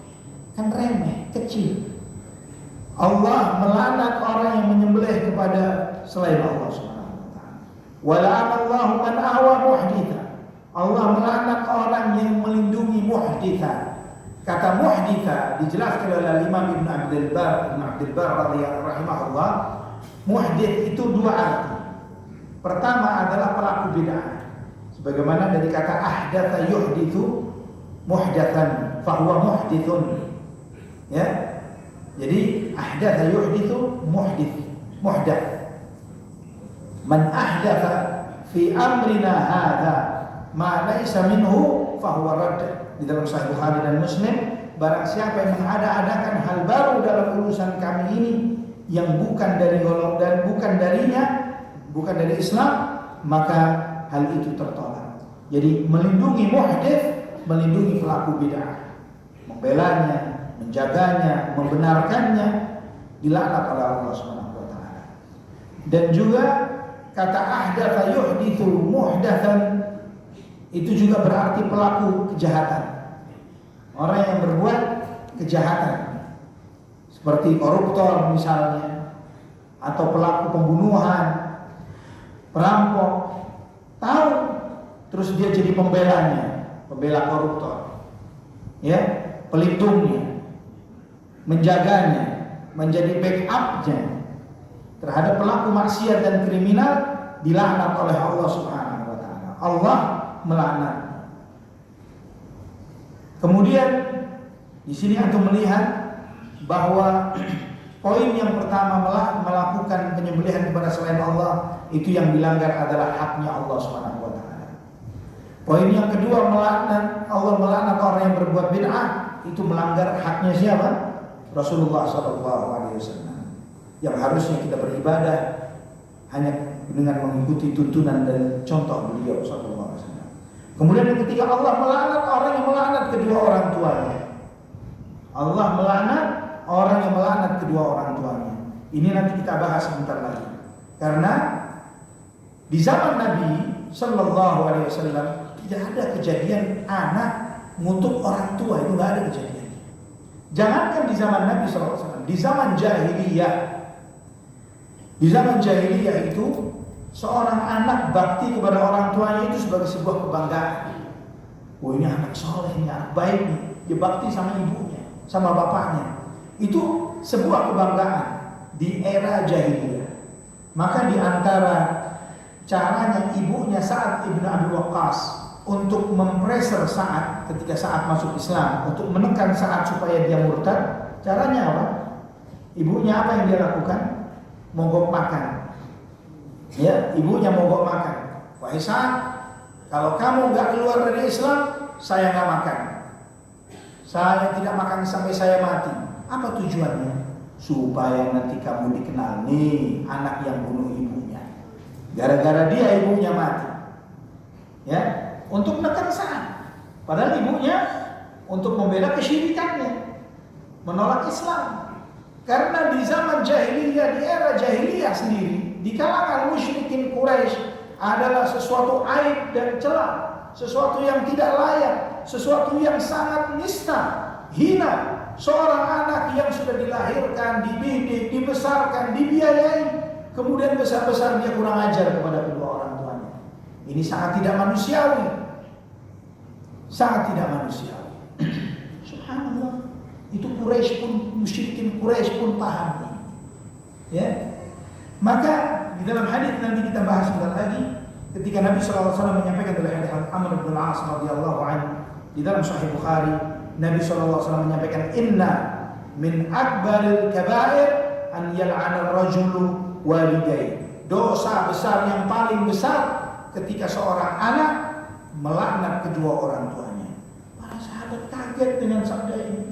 kan remeh, kecil. Allah melaknat orang yang menyembelih kepada selain Allah Subhanahu wa taala. Wa la'anallahu man ahwa muhditha. Allah melaknat orang yang melindungi muhditha. Kata muhditha dijelaskan oleh Imam Ibn Abdul Bar rahimahullah. Muhdits itu dua arti. Pertama adalah pelaku bid'ah. Sebagaimana dari kata ahdatsa yuhditsu muhdatsan fahuwa muhditsun. Ya. Jadi ahdatsa yuhditsu muhdats. Man ahdatsa fi amrina hadza ma laysa minhu fahuwa radd. Di dalam Sahih Bukhari dan Muslim, barang siapa yang mengada-adakan hal baru dalam urusan kami ini yang bukan dari golongan dan bukan darinya, bukan dari Islam, maka hal itu tertolak. Jadi melindungi muhdits, melindungi pelaku bid'ah, membelanya, menjaganya, membenarkannya, dilaknat oleh Allah Subhanahu wa taala. Dan juga kata ahdatsa yuhditsu muhdatsan itu juga berarti pelaku kejahatan. Orang yang berbuat kejahatan seperti koruptor misalnya, atau pelaku pembunuhan, perampok, tahu terus dia jadi pembelanya, pembela koruptor, ya, pelindungnya, menjaganya, menjadi backupnya terhadap pelaku maksiat dan kriminal, dilaknat oleh Allah Subhanahu wa taala. Allah melaknat. Kemudian di sini antum melihat bahwa poin yang pertama melakukan penyembelihan kepada selain Allah, itu yang dilanggar adalah haknya Allah Subhanahu wa taala. Poin yang kedua, Allah melaknat orang yang berbuat bid'ah, itu melanggar haknya siapa? Rasulullah sallallahu alaihi wasallam. Yang harusnya kita beribadah hanya dengan mengikuti tuntunan dan contoh beliau sallallahu alaihi wasallam. Kemudian yang ketiga, Allah melaknat orang yang melaknat kedua orang tuanya. Allah melaknat orang yang melaknat kedua orang tuanya. Ini nanti kita bahas sebentar lagi. Karena di zaman Nabi sallallahu alaihi wasallam tidak ada kejadian anak ngutuk orang tua, itu nggak ada kejadian. Jangankan di zaman Nabi sallallahu alaihi wasallam, di zaman jahiliyah. Di zaman jahiliyah itu seorang anak bakti kepada orang tuanya itu sebagai sebuah kebanggaan. Oh, ini anak soleh, ini anak baik nih, dia bakti sama ibunya, sama bapaknya. Itu sebuah kebanggaan di era jahiliyah. Maka di antara caranya ibunya Sa'ad ibn Abi Waqqas untuk mempreser Sa'ad ketika Sa'ad masuk Islam, untuk menekan Sa'ad supaya dia murtad, caranya apa? Ibunya apa yang dia lakukan? Mogok makan. Ya, ibunya mogok makan. Wahai Sa'ad, kalau kamu nggak keluar dari Islam, saya nggak makan. Saya tidak makan sampai saya mati. Apa tujuannya? Supaya nanti kamu dikenal nih anak yang bunuh ibunya. Gara-gara dia ibunya mati. Ya, untuk menekan Sa'ad. Padahal ibunya untuk membela kesyirikannya, menolak Islam. Karena di zaman jahiliyah, di era jahiliyah sendiri, di kalangan musyrikin Quraisy adalah sesuatu aib dan celah, sesuatu yang tidak layak, sesuatu yang sangat nista, hina. Seorang anak yang sudah dilahirkan, dididik, dibesarkan, dibiayai, kemudian besar-besar dia kurang ajar kepada kedua orang tuanya. Ini sangat tidak manusiawi. Sangat tidak manusiawi. Subhanallah. Itu Quraisy pun, musyrikin Quraisy pun paham. Ya. Maka di dalam hadis nanti kita bahas sebentar lagi, ketika Nabi SAW menyampaikan dalam hadis Amr bin Al-As radhiyallahu anhu di dalam Sahih Bukhari, Nabi SAW menyampaikan, inna min akbaril kabair an yal'ana ar-rajulu walidayhi. Dosa besar yang paling besar ketika seorang anak melaknat kedua orang tuanya. Para sahabat kaget dengan sabda ini.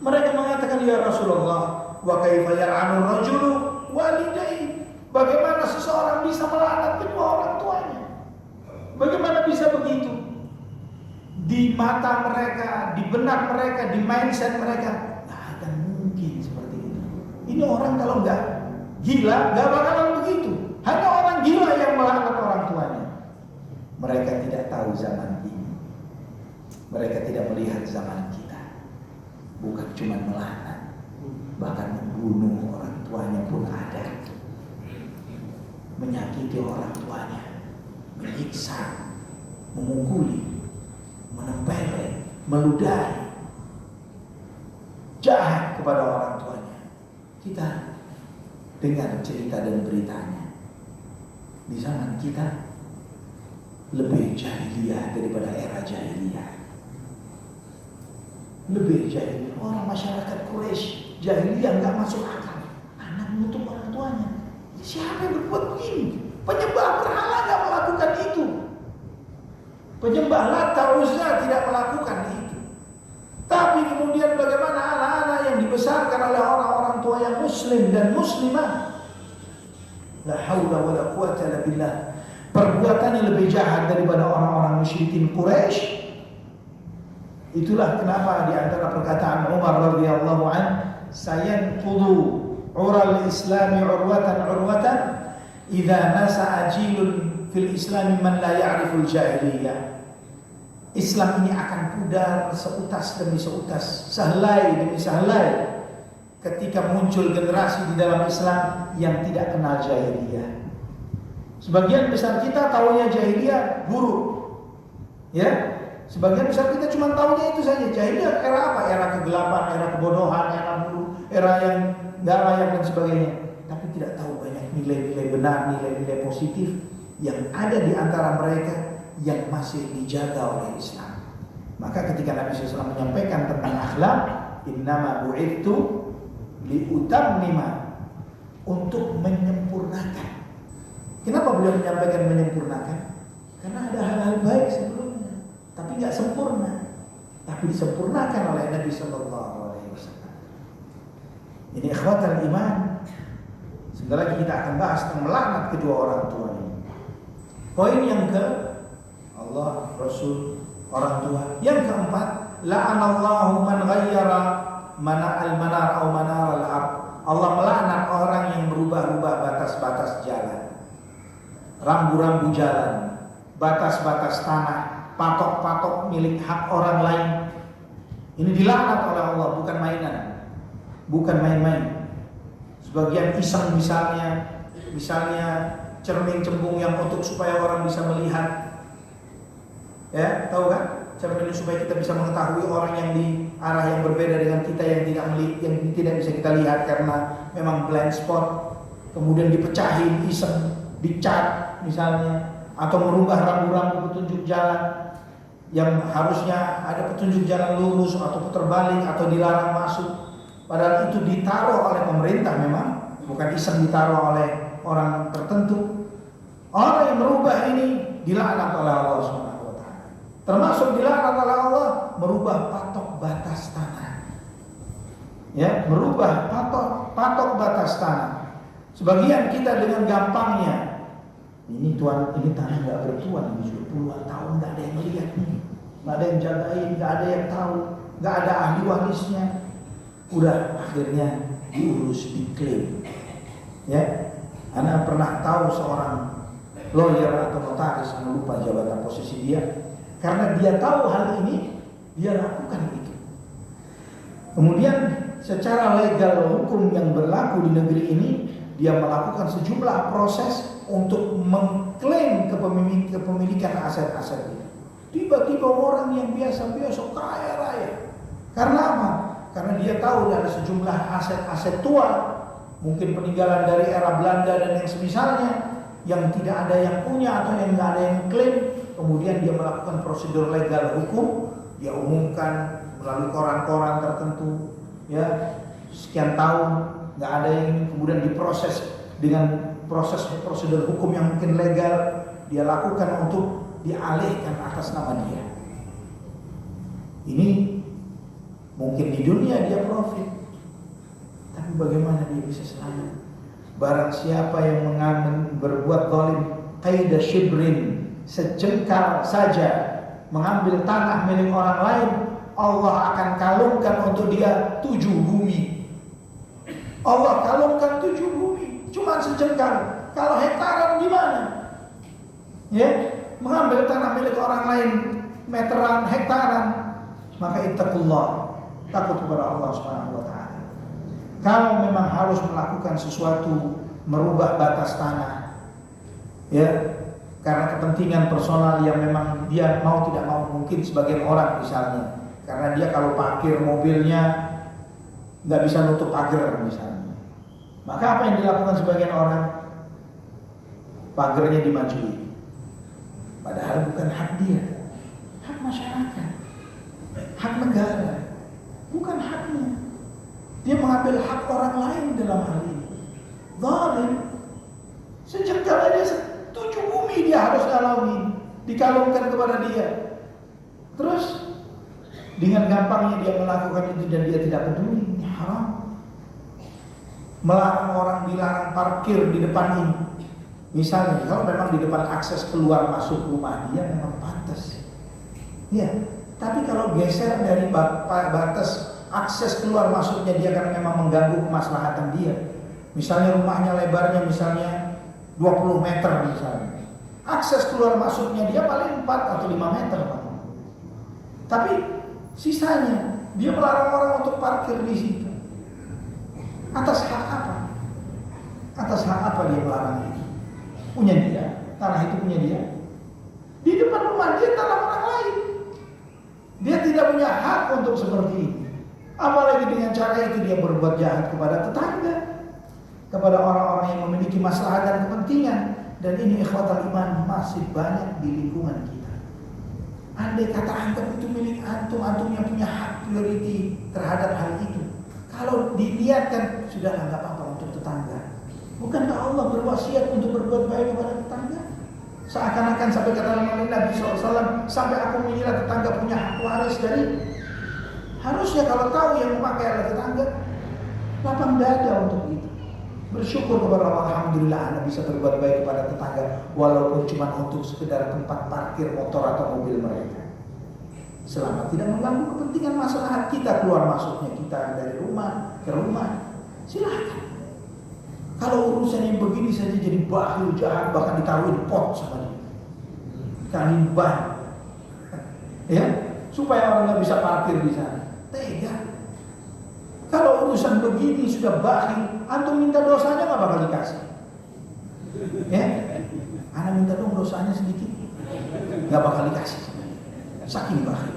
Mereka mengatakan, ya Rasulullah, wa kaifa yal'anu ar-rajulu walidayhi? Bagaimana seseorang bisa melaknat kedua orang tuanya? Bagaimana bisa begitu? Di mata mereka, di benak mereka, di mindset mereka, nggak akan mungkin seperti itu. Ini orang kalau nggak gila, nggak bakalan begitu. Hanya orang gila yang melaknat orang tuanya. Mereka tidak tahu zaman ini. Mereka tidak melihat zaman kita. Bukan cuma melaknat, bahkan membunuh orang tuanya pun ada. Menyakiti orang tuanya, menyiksa, memukuli, menempel, meludahi, jahat kepada orang tuanya. Kita dengar cerita dan beritanya. Di zaman kita lebih jahiliyah daripada era jahiliyah. Lebih jahiliyah. Orang masyarakat Quraisy jahiliyah nggak masuk akal. Anak menutup orang tuanya. Siapa yang berbuat begini? Penyembah berhala nggak melakukan itu. Penyembah Lata Uzza tidak melakukan itu. Tapi kemudian bagaimana anak-anak yang dibesarkan oleh orang-orang tua yang muslim dan muslimah? La haula wa la quwata illa billah. Perbuatannya lebih jahat daripada orang-orang musyrikin Quraisy. Itulah kenapa di antara perkataan Umar radhiyallahu an, sayanqudu ural islami urwatan idza nasa ajilun fil islami man la ya'riful jahiliyah. Islam ini akan pudar seutas demi seutas, sehelai demi sehelai, ketika muncul generasi di dalam Islam yang tidak kenal jahiliyah. Sebagian besar kita taunya jahiliyah buruk, ya. Sebagian besar kita cuma taunya itu saja. Jahiliyah era apa? Era kegelapan, era kebodohan, era buruk, era yang nggak layak dan sebagainya. Tapi tidak tahu banyak nilai-nilai benar, nilai-nilai positif yang ada di antara mereka yang masih dijaga oleh Islam. Maka ketika Nabi SAW menyampaikan tentang akhlak, innama bu'ithu liutammima, untuk menyempurnakan. Kenapa beliau menyampaikan menyempurnakan? Karena ada hal-hal baik sebelumnya, tapi nggak sempurna. Tapi disempurnakan oleh Nabi SAW. Ini ikhwatal iman. Sebentar lagi kita akan bahas tentang melaknat kedua orang tua ini. Poin yang ke Allah, Rasul, orang tua. Yang keempat, la'anallahu man ghayyara al-manar atau manar al-ard. Allah melaknat orang yang merubah-rubah batas-batas jalan, rambu-rambu jalan, batas-batas tanah, patok-patok milik hak orang lain. Ini dilaknat oleh Allah, bukan mainan, bukan main-main. Sebagian iseng misalnya cermin cembung yang untuk supaya orang bisa melihat. Ya, tahu kan? Cermin supaya kita bisa mengetahui orang yang di arah yang berbeda dengan kita, yang tidak bisa kita lihat karena memang blind spot. Kemudian dipecahin iseng, dicat misalnya, atau merubah rambu-rambu petunjuk jalan yang harusnya ada petunjuk jalan lurus atau putar balik atau dilarang masuk. Padahal itu ditaruh oleh pemerintah memang, bukan iseng ditaruh oleh orang tertentu. Orang yang merubah ini dilaknat oleh Allah SWT. Termasuk dilaknat oleh Allah merubah patok batas tanah. Ya, merubah patok batas tanah. Sebagian kita dengan gampangnya, ini tuan, ini tanah nggak bertuan, puluhan tahun nggak ada yang melihat nih, nggak ada yang jagain, nggak ada yang tahu, nggak ada ahli warisnya. Udah akhirnya diurus, diklaim. Ya, Anda pernah tahu seorang lawyer atau notaris, saya lupa jabatan posisi dia. Karena dia tahu hal ini, dia lakukan itu. Kemudian secara legal hukum yang berlaku di negeri ini, dia melakukan sejumlah proses untuk mengklaim kepemilikan aset-aset itu. Tiba-tiba orang yang biasa-biasa kaya raya. Karena apa? Karena dia tahu ada sejumlah aset-aset tua, mungkin peninggalan dari era Belanda dan yang semisalnya, yang tidak ada yang punya atau yang tidak ada yang klaim. Kemudian dia melakukan prosedur legal hukum, dia umumkan melalui koran-koran tertentu, ya, sekian tahun nggak ada yang kemudian diproses dengan prosedur hukum yang mungkin legal, dia lakukan untuk dialihkan atas nama dia. Ini mungkin di dunia dia profit, tapi bagaimana dia bisa selamat? Barang siapa yang berbuat zalim qaida shibrin, sejengkal saja mengambil tanah milik orang lain, Allah akan kalungkan untuk dia 7 bumi. Allah kalungkan 7 bumi, cuma sejengkal. Kalau hektaran gimana? Ya, mengambil tanah milik orang lain meteran, hektaran, maka ittaqullah, takut kepada Allah Subhanahu wa taala. Kalau memang harus melakukan sesuatu, merubah batas tanah, ya, karena kepentingan personal yang memang dia mau tidak mau, mungkin sebagian orang misalnya, karena dia kalau parkir mobilnya nggak bisa nutup pagar misalnya, maka apa yang dilakukan sebagian orang? Pagarnya dimajuin, padahal bukan hak dia, hak masyarakat, hak negara, bukan haknya. Dia mengambil hak orang lain dalam hal ini. Zalim. Sejengkal aja 7 bumi dia harus kalungin, dikalungkan kepada dia. Terus dengan gampangnya dia melakukan itu dan dia tidak peduli. Ini haram. Melarang orang, dilarang parkir di depan ini. Misalnya kalau memang di depan akses keluar masuk rumah dia memang pantas. Ya, tapi kalau geser dari batas akses keluar masuknya dia karena memang mengganggu kemaslahatan dia. Misalnya rumahnya lebarnya misalnya 20 meter misalnya. Akses keluar masuknya dia paling 4 atau 5 meter. Tapi sisanya dia melarang orang untuk parkir di situ. Atas hak apa? Atas hak apa dia melarang itu? Punya dia, tanah itu punya dia. Di depan rumah dia tanah orang lain. Dia tidak punya hak untuk seperti itu. Apalagi dengan cara itu dia berbuat jahat kepada tetangga, kepada orang-orang yang memiliki masalah dan kepentingan. Dan ini ikhwatal iman masih banyak di lingkungan kita. Andai kata antum itu milik antum, antum yang punya hak priority terhadap hal itu. Kalau dilihatkan, sudahlah nggak apa-apa untuk tetangga. Bukankah Allah berwasiat untuk berbuat baik kepada tetangga? Seakan-akan sampai kata Nabi SAW, sampai aku mengira tetangga punya hak waris dari. Harusnya kalau tahu yang memakai adalah tetangga, lapang dada untuk itu. Bersyukur kepada Allah, alhamdulillah Anda bisa berbuat baik kepada tetangga, walaupun cuma untuk sekedar tempat parkir motor atau mobil mereka. Selama tidak mengganggu kepentingan masalah kita, keluar masuknya kita dari rumah ke rumah, silakan. Kalau urusan yang begini saja jadi bakhil, jahat, bahkan ditaruhin pot sama dia, dikaliin ban, ya, supaya orang nggak bisa parkir di sana. Tega. Kalau urusan begini sudah bakhil, antum minta dosanya nggak bakal dikasih. Ya, anak minta dong dosanya sedikit, nggak bakal dikasih. Saking bakhil.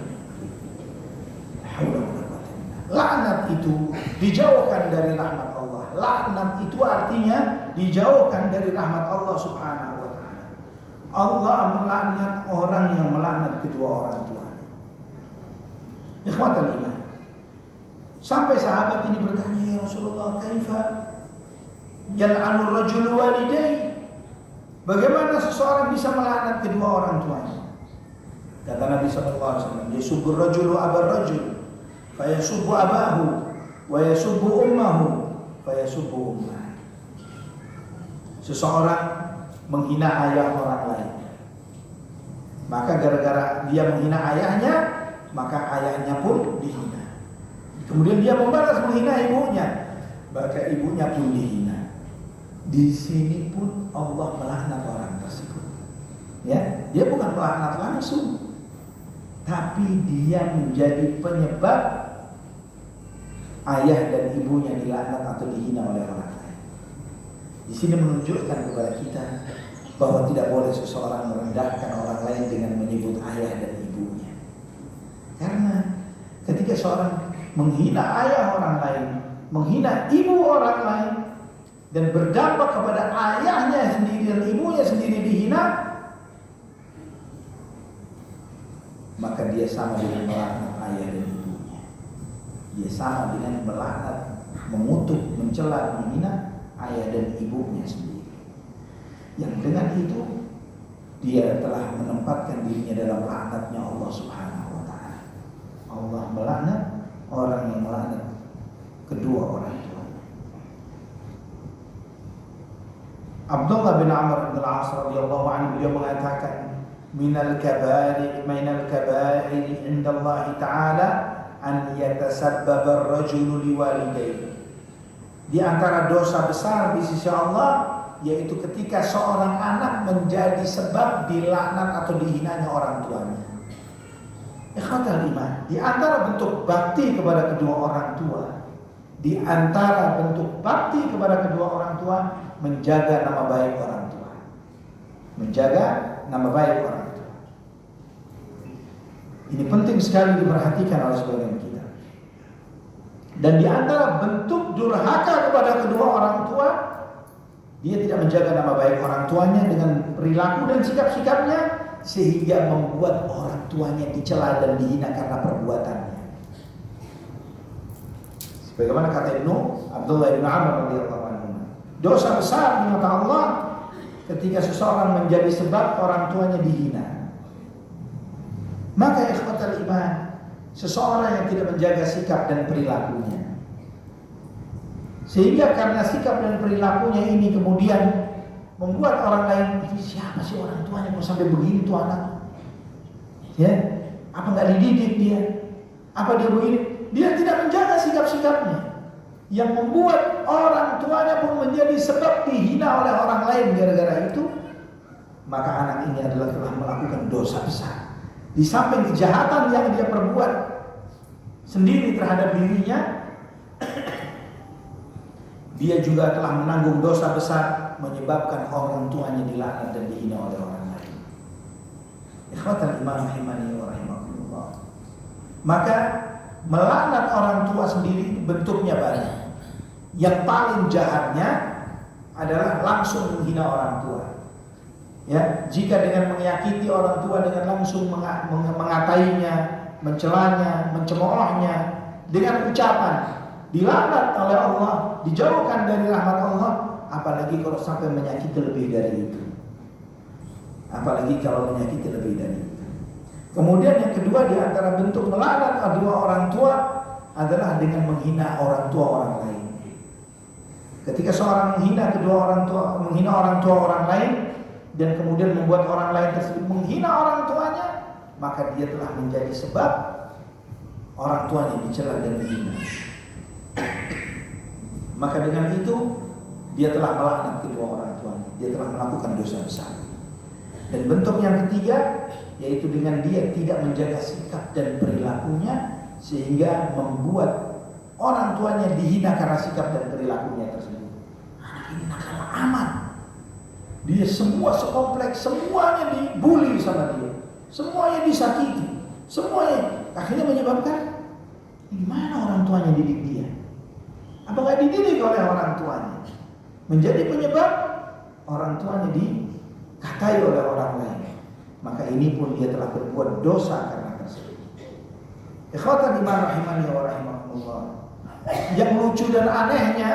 Laknat itu dijauhkan dari rahmat Allah. Laknat itu artinya dijauhkan dari rahmat Allah Subhanahu wa taala. Allah melaknat orang yang melaknat kedua orang tua. Ikhwatal iman. Sampai sahabat ini bertanya, ya Rasulullah, kaifa yal'anu rajul walidayhi? Bagaimana seseorang bisa melaknat kedua orang tuanya? Kata Nabi sallallahu alaihi wasallam, yasubbu rajulu abar rajul, fa yasubbu abahu, wa yasubbu ummahu, fa yasubbu ummah. Seseorang menghina ayah orang lain, maka gara-gara dia menghina ayahnya, maka ayahnya pun dihina. Kemudian dia membalas menghina ibunya, maka ibunya pun dihina. Di sini pun Allah melaknat orang tersebut. Ya, dia bukan melaknat langsung, tapi dia menjadi penyebab ayah dan ibunya dilaknat atau dihina oleh orang lain. Di sini menunjukkan kepada kita bahwa tidak boleh seseorang merendahkan orang lain dengan menyebut ayah dan ibunya. Karena ketika seorang menghina ayah orang lain, menghina ibu orang lain, dan berdampak kepada ayahnya sendiri dan ibunya sendiri dihina, maka dia sama dengan melaknat ayah dan ibunya. Dia sama dengan melaknat, mengutuk, mencela, menghina ayah dan ibunya sendiri. Yang dengan itu dia telah menempatkan dirinya dalam laknatnya Allah Subhanahu wa taala. Allah melaknat orang yang melaknat kedua orang tua. Abdullah bin Amr bin Al-As radhiyallahu anhu beliau mengatakan, minal kabair 'inda Allah taala an yatasabbaba ar-rajulu liwalidayhi. Di antara dosa besar di sisi Allah yaitu ketika seorang anak menjadi sebab dilaknat atau dihinanya orang tuanya. Ikhwatal iman, di antara bentuk bakti kepada kedua orang tua, di antara bentuk bakti kepada kedua orang tua, menjaga nama baik orang tua. Menjaga nama baik orang tua. Ini penting sekali diperhatikan oleh sebagian kita. Dan di antara bentuk durhaka kepada kedua orang tua, dia tidak menjaga nama baik orang tuanya dengan perilaku dan sikap-sikapnya, sehingga membuat orang tuanya dicela dan dihina karena perbuatannya. Sebagaimana kata Ibnu Abdullah bin Amr radhiyallahu anhu, dosa besar di mata Allah ketika seseorang menjadi sebab orang tuanya dihina. Maka ikhwatal iman, seseorang yang tidak menjaga sikap dan perilakunya, sehingga karena sikap dan perilakunya ini kemudian membuat orang lain, ini siapa sih orang tuanya kok sampai begini tuh anak? Ya, apa nggak dididik dia? Apa dia begini? Dia tidak menjaga sikap-sikapnya, yang membuat orang tuanya pun menjadi sebab dihina oleh orang lain gara-gara itu. Maka anak ini adalah telah melakukan dosa besar. Di samping kejahatan yang dia perbuat sendiri terhadap dirinya, dia juga telah menanggung dosa besar, menyebabkan orang tuanya dilaknat dan dihina oleh orang lain. Ikhwatal iman rahimani wa rahimakumullah. Maka melaknat orang tua sendiri bentuknya banyak. Yang paling jahatnya adalah langsung menghina orang tua. Ya, jika dengan menyakiti orang tua dengan langsung mengatainya, mencelanya, mencemoohnya dengan ucapan dilaknat oleh Allah, dijauhkan dari rahmat Allah, apalagi kalau sampai menyakiti lebih dari itu. Apalagi kalau menyakiti lebih dari itu. Kemudian yang kedua di antara bentuk melaknat kedua orang tua adalah dengan menghina orang tua orang lain. Ketika seorang menghina orang tua orang lain dan kemudian membuat orang lain tersebut menghina orang tuanya, maka dia telah menjadi sebab orang tuanya dicela dan dihina. Maka dengan itu dia telah melaknat kedua orang tuanya, dia telah melakukan dosa besar. Dan bentuk yang ketiga yaitu dengan dia tidak menjaga sikap dan perilakunya, sehingga membuat orang tuanya dihina karena sikap dan perilakunya tersebut. Anak ini nakal amat, dia semua sekompleks, semuanya dibully sama dia, semuanya disakiti, semuanya. Akhirnya menyebabkan, gimana orang tuanya didik dia? Apa nggak dididik oleh orang tuanya? Menjadi penyebab orang tuanya dikatai oleh orang lain. Maka ini pun dia telah berbuat dosa karena tersebut. Ikhwatan iman rahimani wa rahimakumullah. Yang lucu dan anehnya,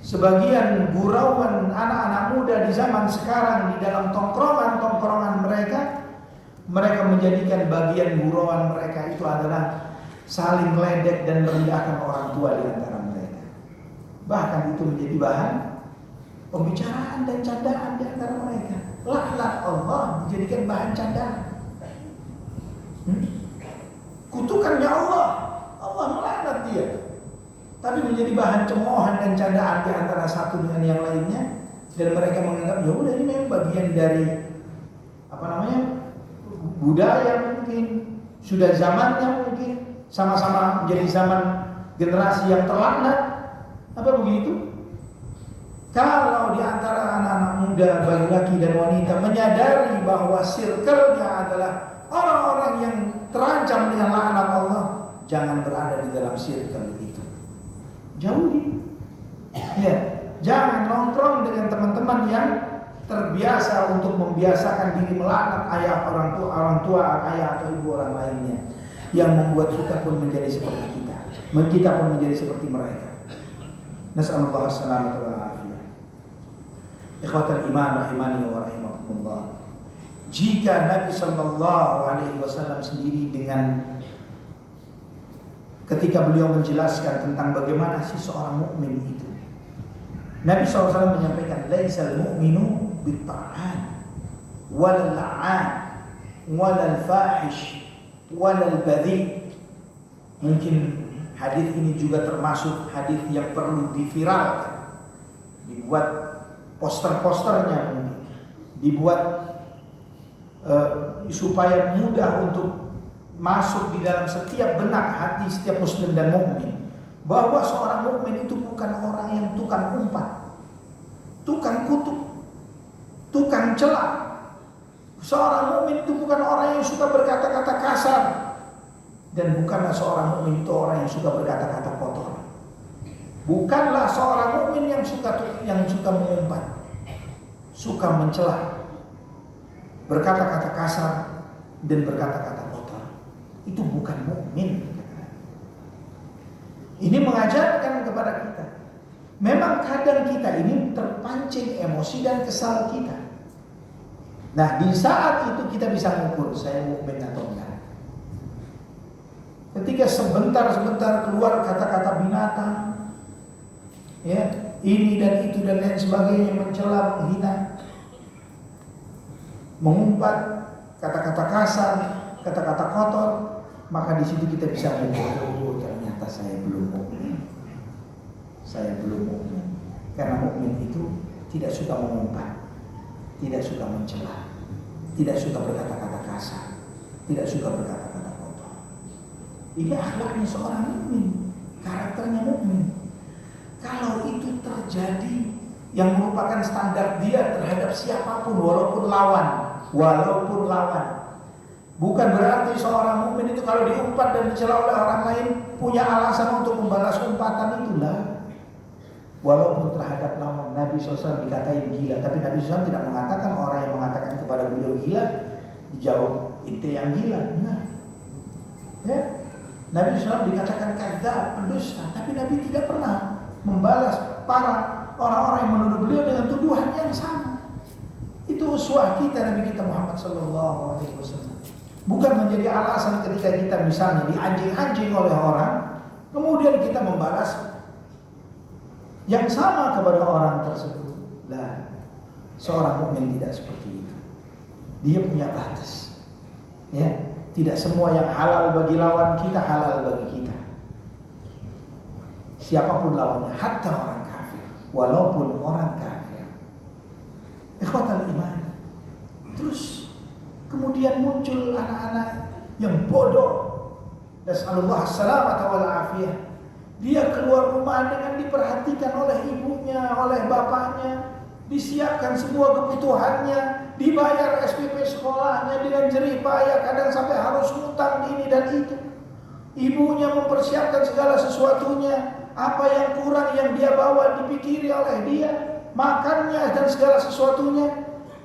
sebagian gurauan anak-anak muda di zaman sekarang di dalam tongkrongan mereka menjadikan bagian gurauan mereka itu adalah saling meledek dan merendahkan orang tua di antara mereka. Bahkan itu menjadi bahan pembicaraan dan candaan di antara mereka. Laknat Allah dijadikan bahan candaan. Kutukannya Allah melaknat dia. Tapi menjadi bahan cemoohan dan candaan di antara satu dengan yang lainnya, dan mereka menganggap ya udah ini memang bagian dari budaya mungkin, sudah zamannya mungkin, sama-sama menjadi zaman generasi yang terlambat. Apa begitu? Kalau di antara anak-anak muda, baik laki dan wanita, menyadari bahwa circle-nya adalah orang-orang yang terancam dengan laknat Allah, jangan berada di dalam circle itu. Jauhi. Ya, jangan nongkrong dengan teman-teman yang terbiasa untuk membiasakan diri melaknat orang tua, ayah atau ibu orang lainnya, yang membuat kita pun menjadi seperti kita pun menjadi seperti mereka. Nas'alullah as-salamata wal afiyah. Ikhwatal iman rahimani wa rahimakumullah. Jika Nabi sallallahu alaihi wasallam sendiri ketika beliau menjelaskan tentang bagaimana sih seorang mukmin itu, Nabi SAW menyampaikan, laisal mu'minu bitta'an walal la'an walal fahish walal badhi. Mungkin hadis ini juga termasuk hadis yang perlu diviralkan, dibuat poster-posternya, dibuat supaya mudah untuk masuk di dalam setiap benak hati setiap muslim dan mukmin, bahwa seorang mukmin itu bukan orang yang tukang umpat, tukang kutuk, tukang cela. Seorang mukmin itu bukan orang yang suka berkata-kata kasar, dan bukanlah seorang mukmin itu orang yang suka berkata-kata kotor. Bukanlah seorang mukmin yang suka mengumpat, suka mencela, berkata-kata kasar dan berkata-kata kotor. Itu bukan mukmin. Ini mengajarkan kepada kita, memang kadang kita ini terpancing emosi dan kesal kita. Nah, di saat itu kita bisa mengukur saya mukmin atau enggak. Ketika sebentar keluar kata-kata binatang, ya, ini dan itu dan lain sebagainya, mencela, menghina, mengumpat, kata-kata kasar, kata-kata kotor, maka di situ kita bisa mengukur, ternyata saya belum mukmin. Saya belum mukmin. Karena mukmin itu tidak suka mengumpat, tidak suka mencela, tidak suka berkata-kata kasar, tidak suka berkata-kata kotor. Ini akhlaknya seorang mukmin, karakternya mukmin. Kalau itu terjadi, yang merupakan standar dia terhadap siapapun, walaupun lawan, bukan berarti seorang mukmin itu kalau diumpat dan dicela oleh orang lain punya alasan untuk membalas umpatan itu, lah. Walaupun terhadap lawan, Nabi SAW dikatain gila, tapi Nabi SAW tidak mengatakan orang yang mengatakan kepada beliau gila dijawab itu yang gila. Nah, ya, Nabi SAW dikatakan kadzdzab, pendusta, tapi Nabi tidak pernah membalas para orang-orang yang menuduh beliau dengan tuduhan yang sama. Itu uswah kita, Nabi kita Muhammad SAW. Bukan menjadi alasan ketika kita misalnya dianjing-anjing oleh orang, kemudian kita membalas yang sama kepada orang tersebut. Lah, seorang mukmin tidak seperti itu. Dia punya batas. Ya, tidak semua yang halal bagi lawan kita halal bagi kita. Siapapun lawannya, hatta orang kafir, walaupun orang kafir. Ikhwatal iman. Terus kemudian muncul anak-anak yang bodoh. Nas'alullah as-salamata wal afiyah. Dia keluar rumah dengan diperhatikan oleh ibunya, oleh bapaknya, disiapkan semua kebutuhannya, dibayar SPP sekolahnya dengan jerih payah, kadang sampai harus ngutang ini dan itu. Ibunya mempersiapkan segala sesuatunya, apa yang kurang yang dia bawa dipikiri oleh dia, makannya dan segala sesuatunya.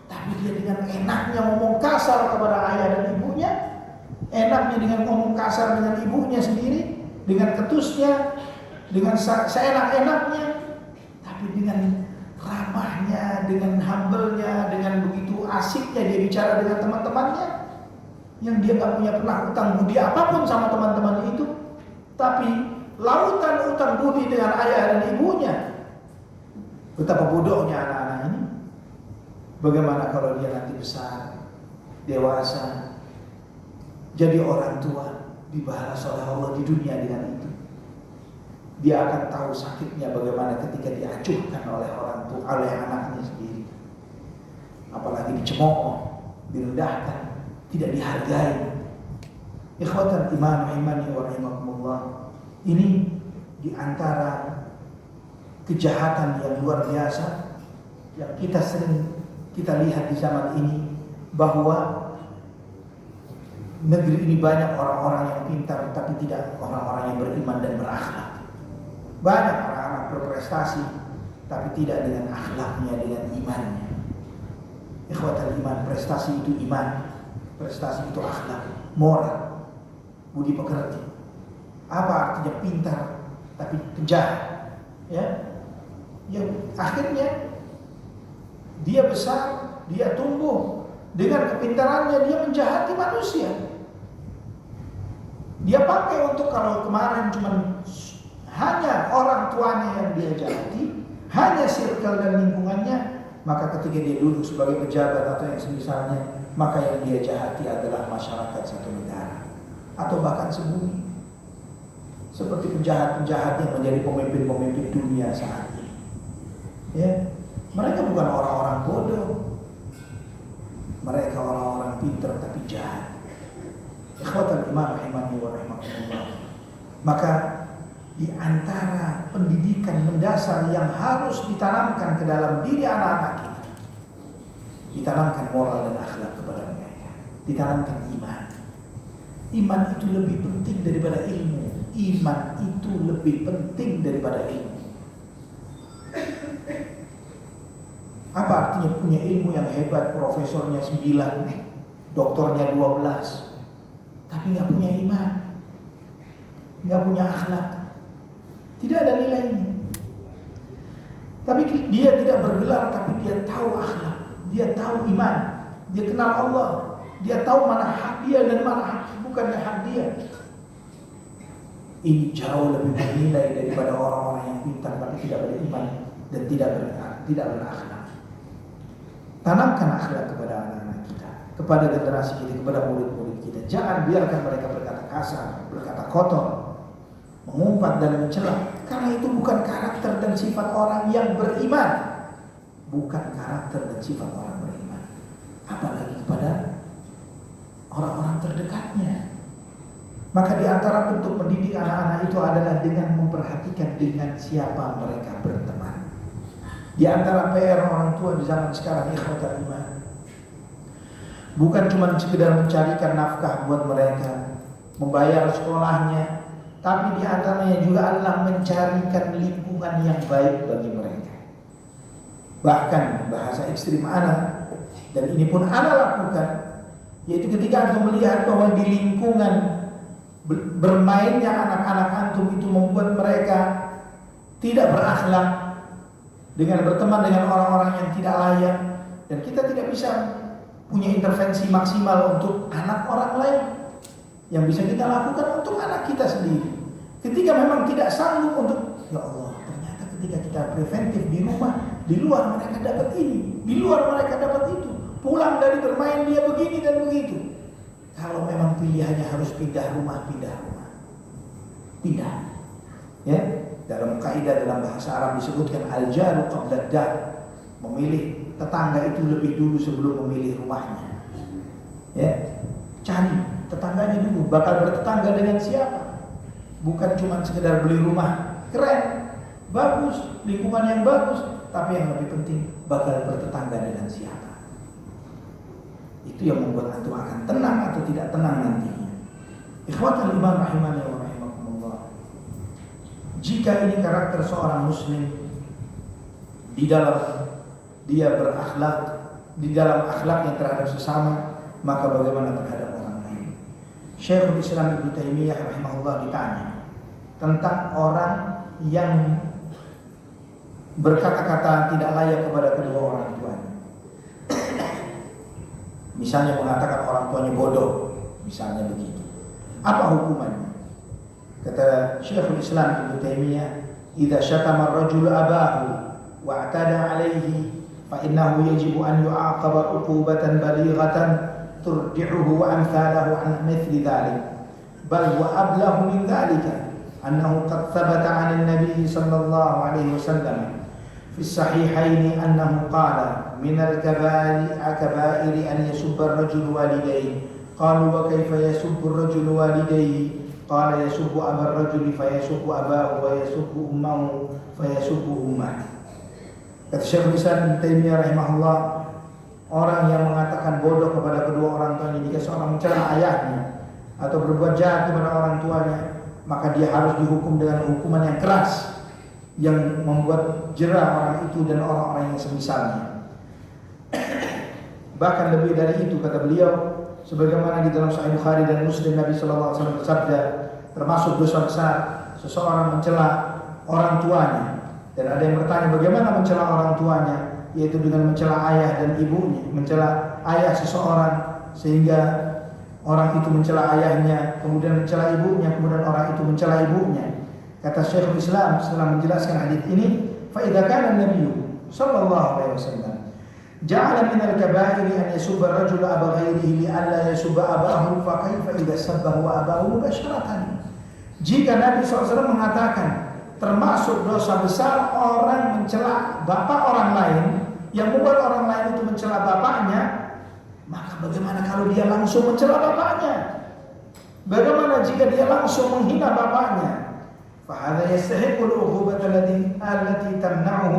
Tapi dia dengan enaknya ngomong kasar kepada ayah dan ibunya, enaknya dengan ngomong kasar dengan ibunya sendiri, dengan ketusnya, dengan seenak-enaknya, tapi dengan ramahnya, dengan humble-nya, dengan begitu asiknya dia bicara dengan teman-temannya, yang dia gak punya pernah utang budi apapun sama teman-teman itu, tapi lautan utang budi dengan ayah dan ibunya. Betapa bodohnya anak-anak ini. Bagaimana kalau dia nanti besar, dewasa, jadi orang tua, dibalas oleh Allah di dunia dengan itu. Dia akan tahu sakitnya bagaimana ketika diacuhkan oleh orang tua, oleh anaknya sendiri. Apalagi dicemooh, direndahkan, tidak dihargai. Ikhwatal iman rahimani wa rahimakumullah. Ini di antara kejahatan yang luar biasa yang kita lihat di zaman ini, bahwa negeri ini banyak orang-orang yang pintar tapi tidak orang-orang yang beriman dan berakhlak. Banyak orang-orang berprestasi tapi tidak dengan akhlaknya, dengan imannya. Ikhwatal iman, prestasi itu iman, prestasi itu akhlak, moral, budi pekerti. Apa artinya pintar tapi penjahat? Ya, yang akhirnya dia besar, dia tumbuh dengan kepintarannya, dia menjahati manusia. Dia pakai untuk, kalau kemarin cuma hanya orang tuanya yang dia jahati, hanya circle dan lingkungannya, maka ketika dia duduk sebagai pejabat atau yang semisalnya, maka yang dia jahati adalah masyarakat satu negara atau bahkan sebumi. Seperti penjahat-penjahat yang menjadi pemimpin-pemimpin dunia saat ini. Ya, mereka bukan orang-orang bodoh, mereka orang-orang pintar tapi jahat. Ikhwatal iman rahimani wa rahimakumullah. Maka di antara pendidikan mendasar yang harus ditanamkan ke dalam diri anak-anak kita, ditanamkan moral dan akhlak kepada mereka, ditanamkan iman. Iman itu lebih penting daripada ilmu. Iman itu lebih penting daripada ilmu. Apa artinya punya ilmu yang hebat, profesornya 9, doktornya 12, tapi gak punya iman, gak punya akhlak, tidak ada nilainya. Tapi dia tidak bergelar, tapi dia tahu akhlak, dia tahu iman, dia kenal Allah, dia tahu mana hak dia dan mana bukannya hak dia. Ini jauh lebih bernilai daripada orang-orang yang pintar tapi tidak beriman dan tidak berakhlak. Tanamkan akhlak kepada anak-anak kita, kepada generasi kita, kepada murid-murid kita. Jangan biarkan mereka berkata kasar, berkata kotor, mengumpat dan mencela, karena itu bukan karakter dan sifat orang yang beriman. Bukan karakter dan sifat orang beriman. Apalagi kepada orang-orang terdekatnya. Maka di antara bentuk mendidik anak-anak itu adalah dengan memperhatikan dengan siapa mereka berteman. Di antara PR orang tua di zaman sekarang, ikhwatal iman, bukan cuma sekedar mencarikan nafkah buat mereka, membayar sekolahnya, tapi di antaranya juga adalah mencarikan lingkungan yang baik bagi mereka. Bahkan bahasa ekstrim anak, dan ini pun anak lakukan, yaitu ketika antum melihat bahwa di lingkungan bermainnya anak-anak antum itu membuat mereka tidak berakhlak, dengan berteman dengan orang-orang yang tidak layak, dan kita tidak bisa punya intervensi maksimal untuk anak orang lain. Yang bisa kita lakukan untuk anak kita sendiri. Ketika memang tidak sanggup untuk, ya Allah, ternyata ketika kita preventif di rumah, di luar mereka dapat ini, di luar mereka dapat itu, pulang dari bermain dia begini dan begitu. Kalau memang pilihannya harus pindah rumah. Ya, dalam kaidah dalam bahasa Arab disebutkan al-jaru qabla ad-dar. Memilih tetangga itu lebih dulu sebelum memilih rumahnya. Ya, cari tetangganya dulu, bakal bertetangga dengan siapa? Bukan cuma sekedar beli rumah keren, bagus, lingkungan yang bagus, tapi yang lebih penting bakal bertetangga dengan siapa. Itu yang membuat antum akan tenang atau tidak tenang nantinya. Ikhwatal iman rahimani wa rahimakumullah. Jika ini karakter seorang muslim di dalam dia berakhlak, di dalam akhlaknya terhadap sesama, maka bagaimana terhadap orang lain? Syekhul Islam Ibnu Taimiyah rahimahullah ditanya tentang orang yang berkata-kata tidak layak kepada kedua orang tuanya. Misalnya mengatakan orang tuanya bodoh, misalnya begitu. Apa hukumannya? Kata Syekhul Islam Ibnu Taimiyah, "Idza syatama ar-rajulu abahu wa i'tada 'alaihi fa innahu yajibu an yu'aqaba 'uqubatan balighatan turdi'uhu wa amthalahu 'an mithli dhalik. Bal wa ablahu min dhalika annahu qad thabata 'an an-nabiy sallallahu alaihi wasallam في الصحيحين أنه قال من الكبائر أن يسب الرجل والديه قالوا وكيف يسب الرجل والديه قال يسب أبا الرجل فيسب أباه ويسب أمه فيسب أمه. Kata Syekhul Islam Ibnu Taimiyah rahimahullah, orang yang mengatakan bodoh kepada kedua orang tuanya jika seorang mencela ayahnya atau berbuat jahat kepada orang tuanya, maka dia harus dihukum dengan hukuman yang keras yang membuat jera orang itu dan orang-orang yang semisalnya. Bahkan lebih dari itu, kata beliau, sebagaimana di dalam Sahih Bukhari dan Muslim, Nabi sallallahu alaihi wasallam bersabda, termasuk dosa besar seseorang mencela orang tuanya. Dan ada yang bertanya bagaimana mencela orang tuanya, yaitu dengan mencela ayah dan ibunya, mencela ayah seseorang sehingga orang itu mencela ayahnya, kemudian mencela ibunya, kemudian orang itu mencela ibunya. Kata Syekhul Islam setelah menjelaskan hadis ini, fa idza kana an-nabiy sallallahu alaihi wasallam ja'ala min al-kaba'ir an yasubba ar-rajulu aba ghairihi li alla yasubba abahu, fa kaifa idza sabbahu abahu mubasharatan. Jika Nabi SAW mengatakan termasuk dosa besar orang mencela bapak orang lain, yang membuat orang lain itu mencela bapaknya, maka bagaimana kalau dia langsung mencela bapaknya? Bagaimana jika dia langsung menghina bapaknya? فهذا يستحق العقوبة التي تمنعه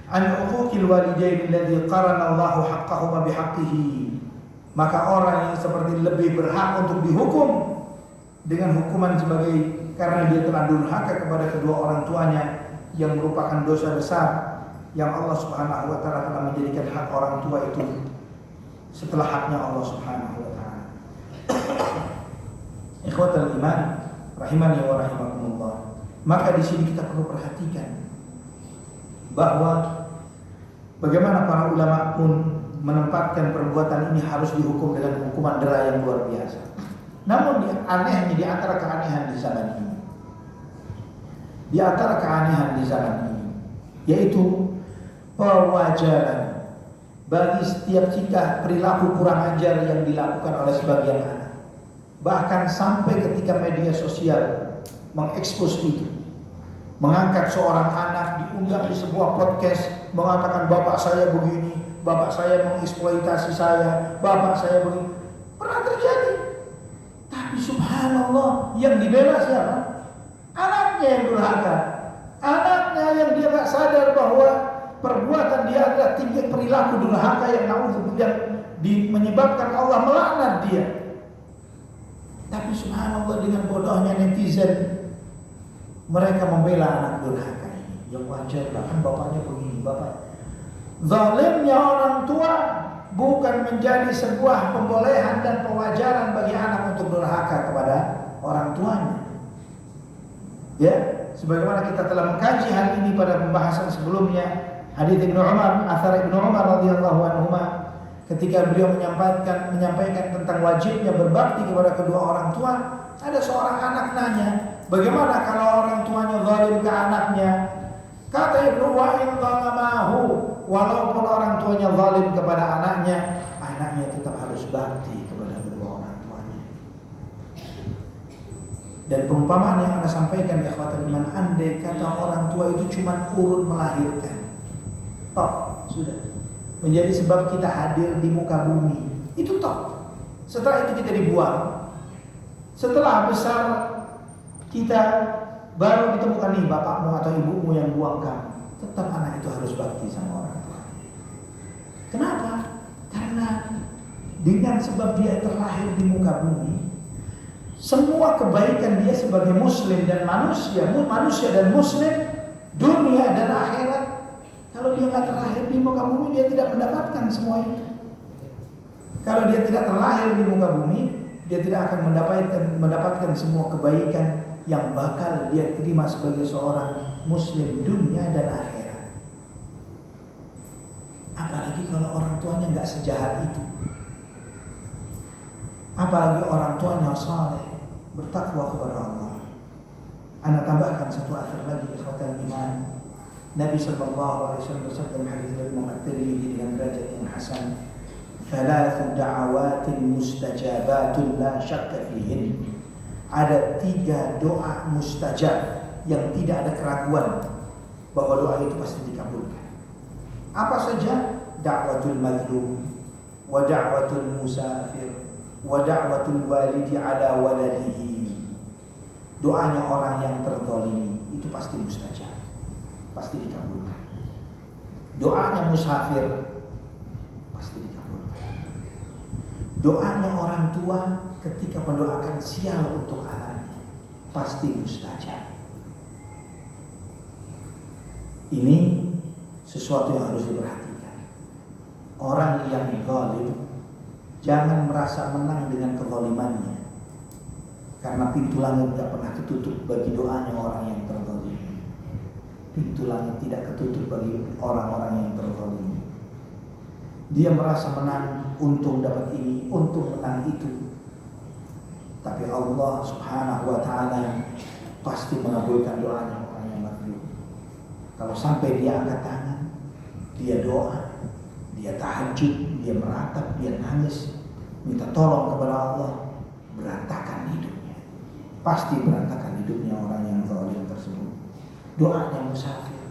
عن حقوق الوالدين الذي قرن الله حقهما بحقه. Maka orang yang seperti lebih berhak untuk dihukum dengan hukuman sebagai karena dia telah durhaka kepada kedua orang tuanya, yang merupakan dosa besar yang Allah Subhanahu wa taala telah menjadikan hak orang tua itu setelah haknya Allah Subhanahu wa taala. Ikhwatal iman rahimani wa rahimakumullah. Maka di sini kita perlu perhatikan bahwa bagaimana para ulama pun menempatkan perbuatan ini harus dihukum dengan hukuman dera yang luar biasa. Namun anehnya di antara keanehan di zaman ini, yaitu pewajaran bagi setiap sikap perilaku kurang ajar yang dilakukan oleh sebagian anak. Bahkan sampai ketika media sosial mengekspos itu, mengangkat seorang anak diunggah di sebuah podcast mengatakan bapak saya begini, bapak saya mengeksploitasi saya, bapak saya begini. Pernah terjadi. Tapi subhanallah, yang dibela siapa? Anaknya yang durhaka, anaknya yang dia tak sadar bahwa perbuatan dia adalah tinggi perilaku durhaka yang menyebabkan Allah melaknat dia. Tapi subhanallah, dengan bodohnya netizen, mereka membela anak durhaka ini. Yang wajar, bahkan bapaknya begini, bapak. Zalimnya orang tua bukan menjadi sebuah pembolehan dan pewajaran bagi anak untuk durhaka kepada orang tuanya. Ya, sebagaimana kita telah mengkaji hal ini pada pembahasan sebelumnya, hadits Ibnu Umar, athar Ibnu Umar radhiyallahu anhuma, ketika beliau menyampaikan tentang wajibnya berbakti kepada kedua orang tua, ada seorang anak nanya, bagaimana kalau orang tuanya zalim ke anaknya? Kata Ibnu, wa in zalamahu, walaupun orang tuanya zalim kepada anaknya, anaknya tetap harus bakti kepada kedua orang tuanya. Dan perumpamaan yang Anda sampaikan, ya ikhwatul iman, andai kata orang tua itu cuma urut melahirkan, sudah menjadi sebab kita hadir di muka bumi, itu toh. Setelah itu kita dibuang. Setelah besar kita baru ditemukan nih bapakmu atau ibumu yang buang kamu. Tetap anak itu harus bakti sama orang tua. Kenapa? Karena dengan sebab dia terlahir di muka bumi, semua kebaikan dia sebagai muslim dan manusia dan muslim, dunia dan akhirat, kalau dia tidak terlahir di muka bumi, dia tidak mendapatkan semua itu. Kalau dia tidak terlahir di muka bumi, dia tidak akan mendapatkan semua kebaikan yang bakal dia terima sebagai seorang muslim dunia dan akhirat. Apalagi kalau orang tuanya nggak sejahat itu. Apalagi orang tuanya saleh, bertakwa kepada Allah. Ana tambahkan satu athar lagi, ikhwatal iman. Nabi sallallahu alaihi wasallam bersabda dalam hadis dari Imam At-Tirmidzi dengan derajat yang hasan, "Thalathu da'awatin mustajabatun la syakka fihin." Ada 3 doa mustajab yang tidak ada keraguan bahwa doa itu pasti dikabulkan. Apa saja? Da'watul mazlum, wa da'watul musafir, wa da'watul walidi ala waladihi. Doanya orang yang terzalimi itu pasti mustajab, pasti dikabulkan. Doanya musafir pasti dikabulkan. Doanya orang tua ketika mendoakan sial untuk anaknya pasti mustajab. Ini sesuatu yang harus diperhatikan. Orang yang zalim jangan merasa menang dengan kezalimannya, karena pintu langit tidak pernah ketutup bagi doanya orang yang terzalim. Pintu langit tidak ketutup bagi orang-orang yang terzalim. Dia merasa menang, untung dapat ini, untung menang itu. Tapi Allah Subhanahu wa ta'ala pasti mengabulkan doanya orang yang mazlum. Kalau sampai dia angkat tangan, dia doa, dia tahajud, dia meratap, dia nangis, minta tolong kepada Allah, berantakan hidupnya. Pasti berantakan hidupnya orang yang zalim tersebut. Doanya musafir.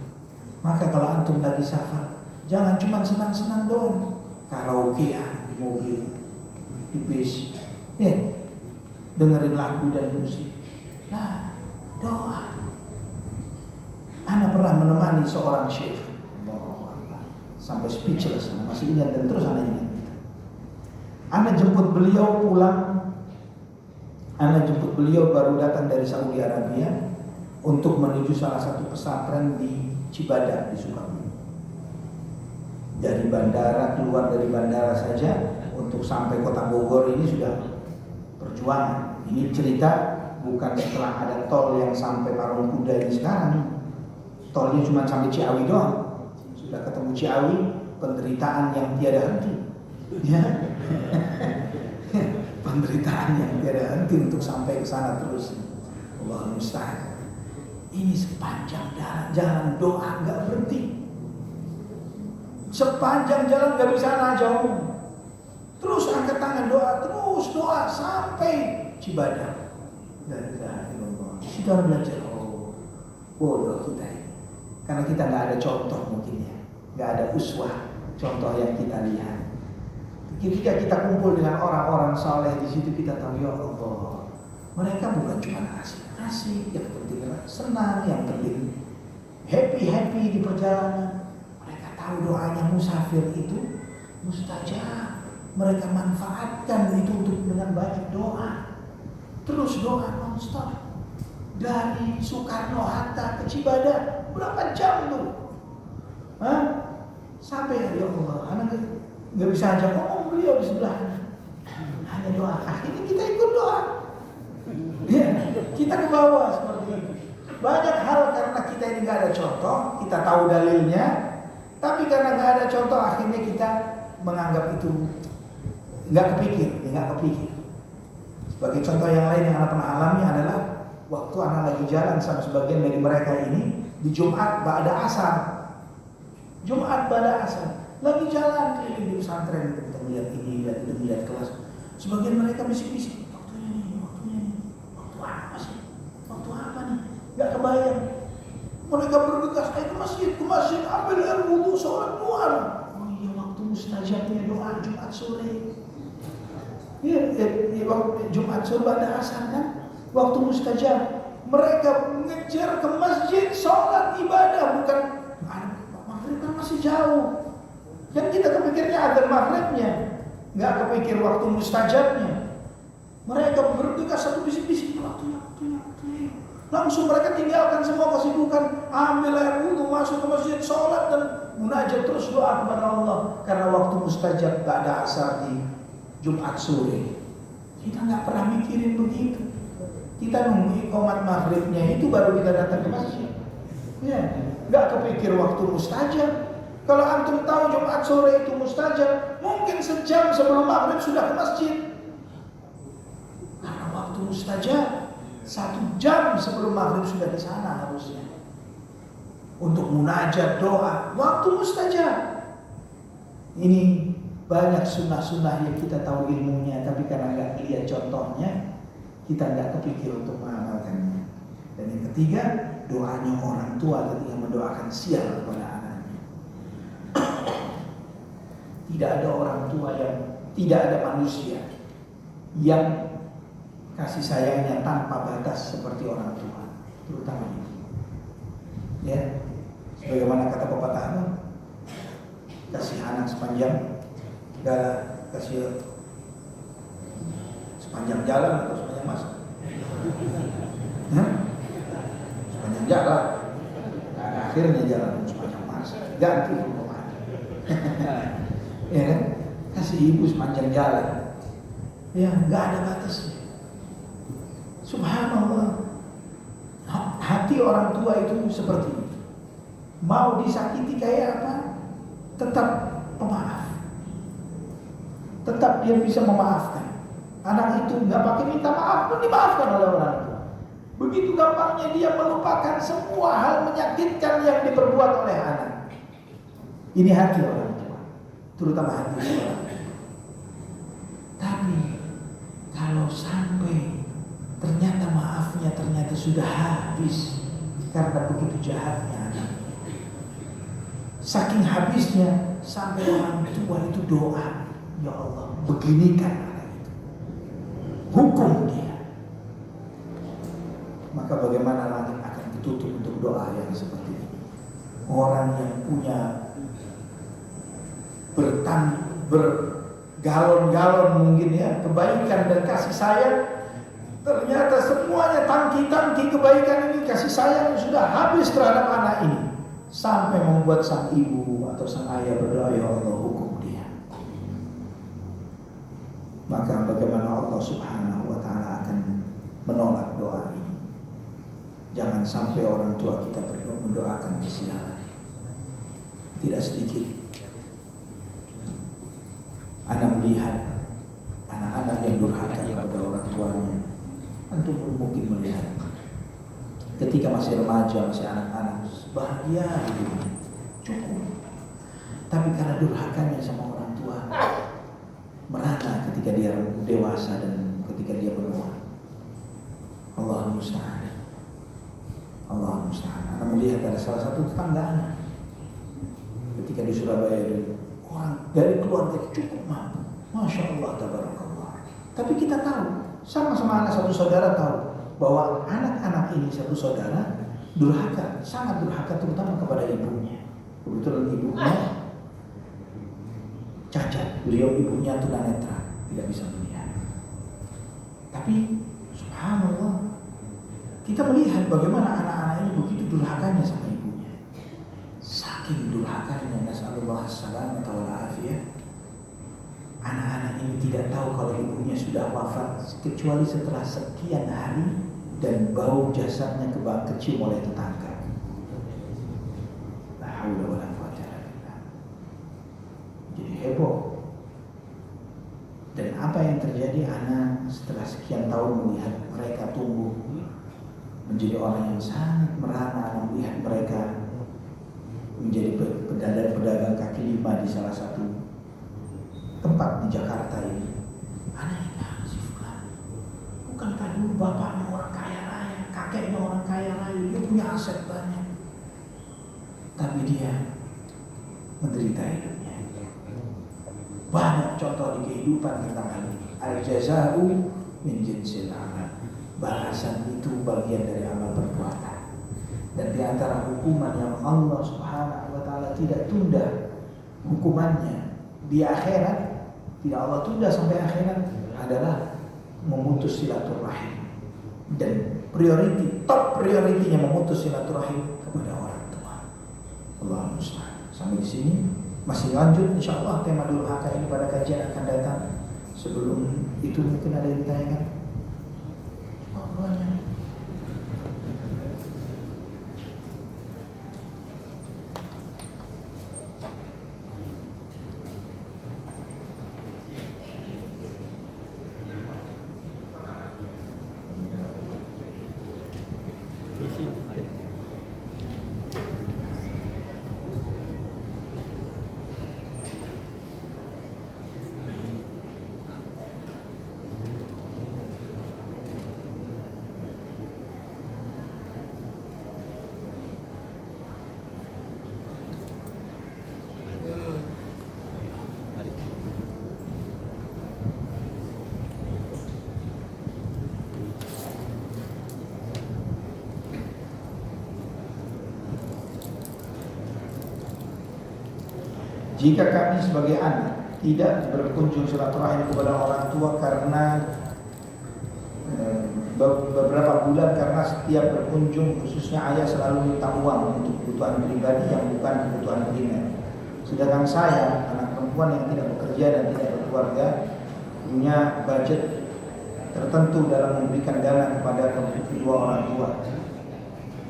Maka kalau antum lagi safar, jangan cuma senang-senang doang, karaokean di mobil, di bis, dengerin lagu dan musik. Nah, doa. Ana pernah menemani seorang syekh, sampai speechless, masih ingat dan terus ana ingat. Ana jemput beliau pulang. Ana jemput beliau baru datang dari Saudi Arabia untuk menuju salah satu pesantren di Cibadak di Sukabumi. Dari bandara, keluar dari bandara saja untuk sampai kota Bogor ini sudah perjuangan. Ini cerita bukan setelah ada tol yang sampai Parung Kuda ini sekarang. Tolnya cuma sampai Ciawi doang. Sudah ketemu Ciawi, penderitaan yang tiada henti. Ya. Penderitaan yang tiada henti untuk sampai ke sana terus. Allah musta'an. Ini sepanjang jalan doa nggak berhenti. Sepanjang jalan nggak bisa naik jauh. Terus angkat tangan doa, terus doa sampai Cibadak. La ilaha illallah. Kita belajar. Bodoh kita ini. Karena kita nggak ada contoh mungkin ya, nggak ada uswah, contoh yang kita lihat. Ketika kita kumpul dengan orang-orang saleh di situ, kita tahu ya Allah, mereka bukan cuma asik, yang penting senang, yang penting happy di perjalanan. Mereka tahu doanya musafir itu mustajab. Mereka manfaatkan itu untuk dengan banyak doa. Terus doa non-stop. Dari Soekarno-Hatta ke Cibadak berapa jam tuh? Sampai ya Allah, anak nggak bisa aja ngomong, beliau di sebelah. Hanya doa. Akhirnya kita ikut doa. Ya, kita ke bawah seperti itu. Banyak hal karena kita ini nggak ada contoh, kita tahu dalilnya, tapi karena nggak ada contoh, akhirnya kita menganggap itu nggak kepikir. Sebagai contoh yang lain yang anak pernah alami adalah waktu anak lagi jalan sama sebagian dari mereka ini di Jumat ba'da asar. Lagi jalan keliling di pesantren, kita melihat ini, lihat kelas. Sebagian mereka bisik-bisik, waktunya nih. Waktu apa nih? Gak kebayang. Mereka bergegas naik ke masjid, ambil air wudu, sholat luar. Oh iya, waktu mustajabnya doa Jumat sore. Iya, Jumat sore ba'da asar kan? Waktu mustajab, mereka mengejar ke masjid, sholat ibadah, bukan maghrib kan masih jauh. Kan kita kepikirnya adzan maghribnya, nggak kepikir waktu mustajabnya. Mereka bergegas satu bisik-bisik, waktunya. Langsung mereka tinggalkan semua kesibukan, ambil air wudu, masuk ke masjid, sholat dan munajat terus doa kepada Allah. Karena waktu mustajab ba'da asar di Jumat sore. Kita nggak pernah mikirin begitu. Kita nunggu iqamat maghribnya itu baru kita datang ke masjid. Ya, nggak kepikir waktu mustajab. Kalau antum tahu Jumat sore itu mustajab, mungkin sejam sebelum maghrib sudah ke masjid. Karena waktu mustajab 1 jam sebelum maghrib sudah di sana harusnya. Untuk munajat doa, waktu mustajab. Ini banyak sunnah-sunnah yang kita tahu ilmunya, tapi karena nggak lihat contohnya, kita nggak kepikir untuk mengamalkannya. Dan yang ketiga, doanya orang tua ketika mendoakan sial kepada anaknya. Tidak ada orang tua tidak ada manusia yang kasih sayangnya tanpa batas seperti orang tua, terutama ibu. Ya, sebagaimana kata pepatah, kasih anak sepanjang kasih sepanjang jalan atau sepanjang masa? Sepanjang jalan. Nah, akhirnya jalan sepanjang masa. Ganti hukuman. Ya kan? Kasih ibu sepanjang jalan. Ya, nggak ada batasnya. Subhanallah. Hati orang tua itu seperti itu. Mau disakiti kayak apa? Tetap pemaaf. Tetap dia bisa memaafkan. Anak itu nggak pakai minta maaf pun dimaafkan oleh orang tua. Begitu gampangnya dia melupakan semua hal menyakitkan yang diperbuat oleh anak. Ini hati orang tua, terutama hati orang tua. Tapi kalau sampai ternyata maafnya ternyata sudah habis karena begitu jahatnya anak, saking habisnya sampai orang tua itu doa, ya Allah, beginikan anak itu, hukum dia. Maka bagaimana langit akan ditutup untuk doa yang seperti ini? Orang yang punya bergalon-galon mungkin ya kebaikan dan kasih sayang, ternyata semuanya tangki-tangki kebaikan ini, kasih sayang sudah habis terhadap anak ini, sampai membuat sang ibu atau sang ayah berdoa, ya Allah, hukum dia. Maka bagaimana Allah Subhanahu wa ta'ala akan menolak doa ini? Jangan sampai orang tua kita mendoakan kesialan. Tidak sedikit anak melihat anak-anak yang durhaka kepada orang tuanya. Antum pun mungkin melihat ketika masih remaja, masih anak-anak, bahagia hidupnya, cukup. Tapi karena durhakanya sama orang tua, merana ketika dia dewasa dan ketika dia menua. Allah musta'an. Allah musta'an. Anda melihat ada salah satu tetangga anak ketika di Surabaya, orang dari keluarga cukup mampu, Masya Allah, tabarakallah. Tapi kita tahu, sama-sama anak satu saudara tahu bahwa anak-anak ini satu saudara durhaka, sangat durhaka terutama kepada ibunya. Kebetulan ibunya cacat, beliau ibunya tunanetra, tidak bisa melihat. Tapi subhanallah, kita melihat bagaimana anak-anak ini begitu durhakanya sama ibunya. Saking durhakanya, nasallallahu as-salamata wal afiyah. Anak-anak ini tidak tahu kalau ibunya sudah wafat kecuali setelah sekian hari dan bau jasadnya kecium oleh tetangga. La haula wala quwwata illa billah. Jadi heboh. Dan apa yang terjadi, anak setelah sekian tahun melihat mereka tumbuh menjadi orang yang sangat merana, melihat mereka menjadi pedagang kaki lima di salah satu tempat di Jakarta ini. Anehnya si Fulan, bukankah dulu bapaknya orang kaya raya, kakeknya orang kaya raya, dia punya aset banyak, tapi dia menderita hidupnya. Banyak contoh di kehidupan tentang hal ini. Al-jaza'u min jinsil amal. Balasan itu bagian dari amal perbuatan. Dan di antara hukuman yang Allah Subhanahu wa ta'ala tidak tunda hukumannya di akhirat, tidak Allah tunda sampai akhirat, adalah memutus silaturahim. Dan top prioritinya memutus silaturahim kepada orang tua. Allah musta'an. Sampai di sini masih lanjut insyaallah tema durhaka ini pada kajian akan datang. Sebelum itu mungkin ada yang ditanyakan? Banyak. Jika kami sebagai anak tidak berkunjung silaturahim kepada orang tua karena beberapa bulan, karena setiap berkunjung khususnya ayah selalu minta uang untuk kebutuhan pribadi yang bukan kebutuhan primer. Sedangkan saya, anak perempuan yang tidak bekerja dan tidak berkeluarga, punya budget tertentu dalam memberikan dana kepada kedua orang tua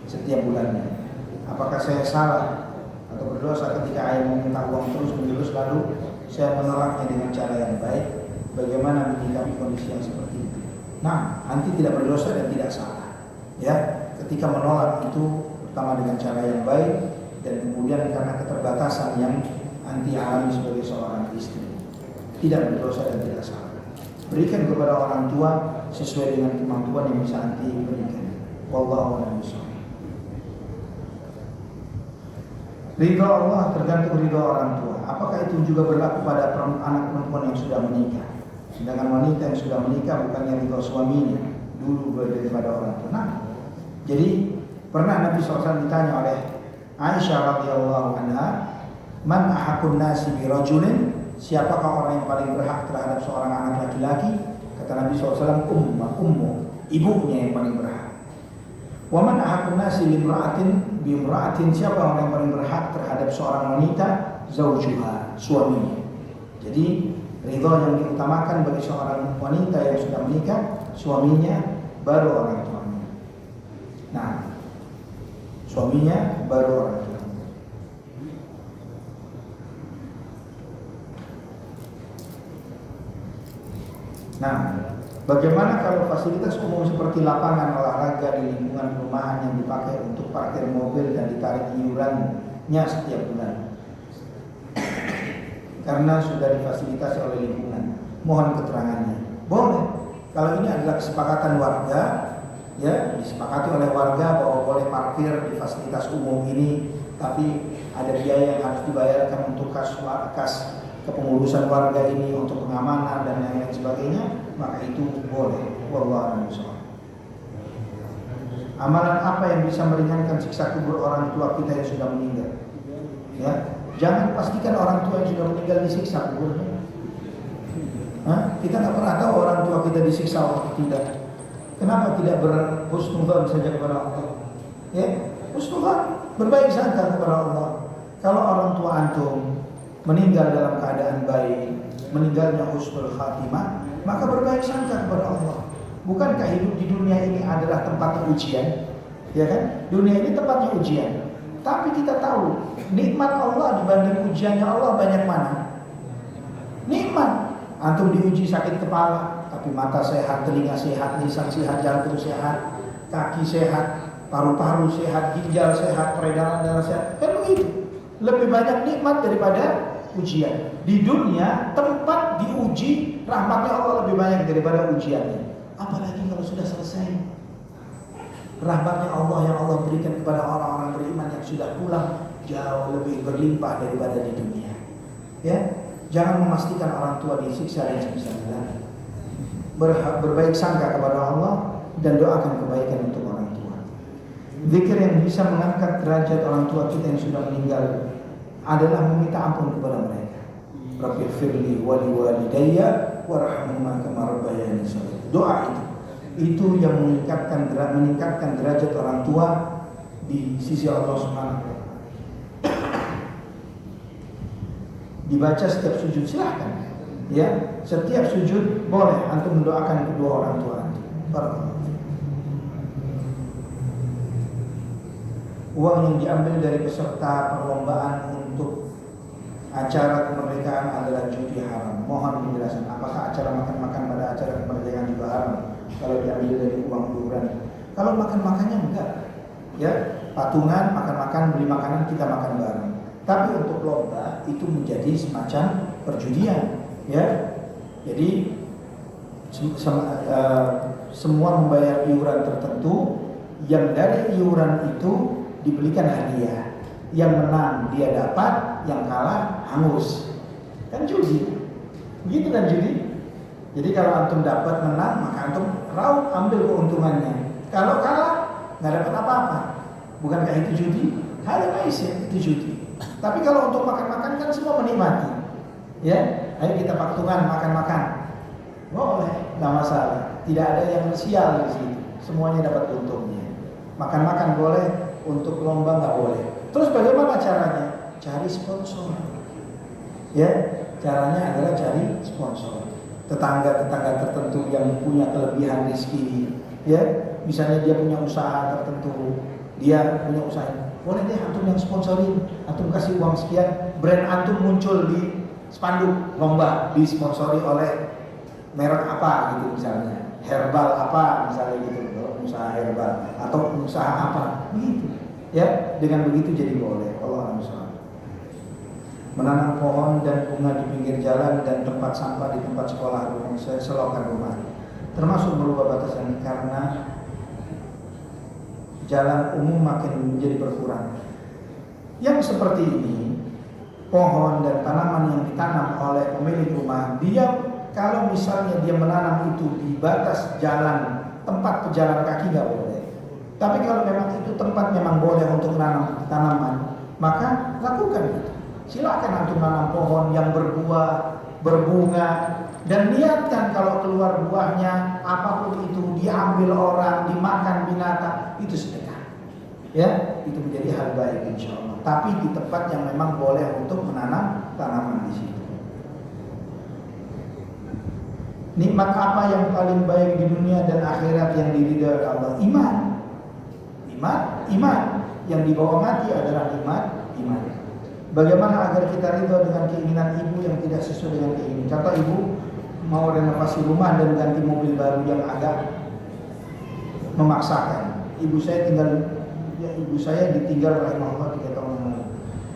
setiap bulannya. Apakah saya salah atau berdosa ketika ayah meminta uang terus-menerus lalu saya menolaknya dengan cara yang baik? Bagaimana menyikapi kondisi yang seperti itu? Nah, anti tidak berdosa dan tidak salah. Ya, ketika menolak itu pertama dengan cara yang baik, dan kemudian karena keterbatasan yang anti alami sebagai seorang istri, tidak berdosa dan tidak salah. Berikan kepada orang tua sesuai dengan kemampuan yang bisa anti berikan. Wallahu a'lam bishawab. Ridha Allah tergantung ridha orang tua. Apakah itu juga berlaku pada anak perempuan yang sudah menikah? Sedangkan wanita yang sudah menikah bukannya ridha suaminya dulu daripada orang tua. Nah, jadi pernah Nabi SAW ditanya oleh Aisyah radhiyallahu anha, man ahakun nasi bi rajulin, siapakah orang yang paling berhak terhadap seorang anak laki-laki? Kata Nabi SAW, ummu, ibunya yang paling berhak. Wa man ahakun nasi bi imra'atin, siapa orang yang paling berhak terhadap seorang wanita? Zaujuha, suaminya. Jadi ridha yang diutamakan bagi seorang wanita yang sudah menikah, suaminya baru orang tuanya. Nah, suaminya baru orang tuanya. Nah, bagaimana kalau fasilitas umum seperti lapangan olahraga di lingkungan perumahan yang dipakai untuk parkir mobil dan ditarik iurannya setiap bulan? Karena sudah difasilitasi oleh lingkungan. Mohon keterangannya. Boleh. Kalau ini adalah kesepakatan warga, ya, disepakati oleh warga bahwa boleh parkir di fasilitas umum ini, tapi ada biaya yang harus dibayarkan untuk kas kepengurusan warga ini, untuk pengamanan dan lain-lain sebagainya, maka itu boleh. Wallahu a'lam bishawab. Amalan apa yang bisa meringankan siksa kubur orang tua kita yang sudah meninggal? Ya, jangan pastikan orang tua yang sudah meninggal disiksa kuburnya. Kita nggak pernah tahu orang tua kita disiksa atau tidak. Kenapa tidak berhusnudzon saja kepada Allah? Ya, husnudzon, berbaik sangka kepada Allah. Kalau orang tua antum meninggal dalam keadaan baik, meninggalnya husnul khatimah, maka berbaik sangka kepada Allah. Bukankah hidup di dunia ini adalah tempatnya ujian? Ya kan? Dunia ini tempatnya ujian. Tapi kita tahu nikmat Allah dibanding ujiannya Allah banyak mana? Nikmat. Antum diuji sakit kepala, tapi mata sehat, telinga sehat, lisan sehat, jantung sehat, kaki sehat, paru-paru sehat, ginjal sehat, peredaran darah sehat. Kan begitu. Lebih banyak nikmat daripada ujian. Di dunia tempat diuji, rahmatnya Allah lebih banyak daripada ujiannya. Apalagi kalau sudah selesai, rahmatnya Allah yang Allah berikan kepada orang-orang beriman yang sudah pulang jauh lebih berlimpah daripada di dunia. Ya, jangan memastikan orang tua disiksa dan sebagainya. Berbaik sangka kepada Allah dan doakan kebaikan untuk orang tua. Zikir yang bisa mengangkat derajat orang tua kita yang sudah meninggal adalah meminta ampun kepada mereka. Rabbighfirli wa liwalidayya warhamhuma kama rabbayani shaghira. Doa itu yang meningkatkan derajat orang tua di sisi Allah Subhanahu wa taala. Dibaca setiap sujud, silahkan. Ya, setiap sujud boleh antum mendoakan kedua orang tua antum. Barakallahu. Uang yang diambil dari peserta perlombaan untuk acara kemerdekaan adalah judi haram. Mohon penjelasan. Apakah acara makan-makan pada acara kemerdekaan juga haram kalau diambil dari uang iuran? Kalau makan-makannya enggak. Ya, patungan, makan-makan, beli makanan, kita makan bareng. Tapi untuk lomba itu menjadi semacam perjudian, ya. Jadi semua membayar iuran tertentu, yang dari iuran itu dibelikan hadiah. Yang menang dia dapat, yang kalah hangus. Kan judi. Begitu kan judi? Jadi kalau antum dapat menang, maka antum raup ambil keuntungannya. Kalau kalah nggak dapat apa-apa. Bukankah itu judi? Hal maisir itu judi. Tapi kalau untuk makan-makan kan semua menikmati. Ya, ayo kita patungan makan-makan. Boleh, nggak masalah. Tidak ada yang sial di situ. Semuanya dapat untungnya. Makan-makan boleh, untuk lomba nggak boleh. Terus bagaimana caranya? Cari sponsor. Ya, caranya adalah cari sponsor. Tetangga-tetangga tertentu yang punya kelebihan rezeki, ya, misalnya dia punya usaha tertentu, dia punya usaha, boleh deh antum yang sponsorin, antum kasih uang sekian, brand antum muncul di spanduk lomba, disponsori oleh merek apa gitu misalnya, herbal apa misalnya gitu, usaha herbal atau usaha apa gitu, ya, dengan begitu jadi boleh. Allah SWT. Menanam pohon dan bunga di pinggir jalan dan tempat sampah di tempat sekolah rumah, selokan rumah, termasuk merubah batasan karena jalan umum makin menjadi berkurang. Yang seperti ini, pohon dan tanaman yang ditanam oleh pemilik rumah, dia kalau misalnya dia menanam itu di batas jalan, tempat pejalan kaki nggak boleh. Tapi kalau memang itu tempat memang boleh untuk menanam tanaman, maka lakukan itu. Silakan antum nanam pohon yang berbuah, berbunga, dan niatkan kalau keluar buahnya apapun itu diambil orang, dimakan binatang, itu sedekah. Ya, itu menjadi hal baik insya Allah. Tapi di tempat yang memang boleh untuk menanam tanaman di situ. Nikmat apa yang paling baik di dunia dan akhirat yang diridhai oleh Allah? Iman. Iman. Yang dibawa mati adalah iman. Bagaimana agar kita ridho dengan keinginan ibu yang tidak sesuai dengan keinginan? Contoh, ibu mau renovasi rumah dan ganti mobil baru yang agak memaksakan. Ibu saya ditinggal rahimahullah 3 tahun yang lalu.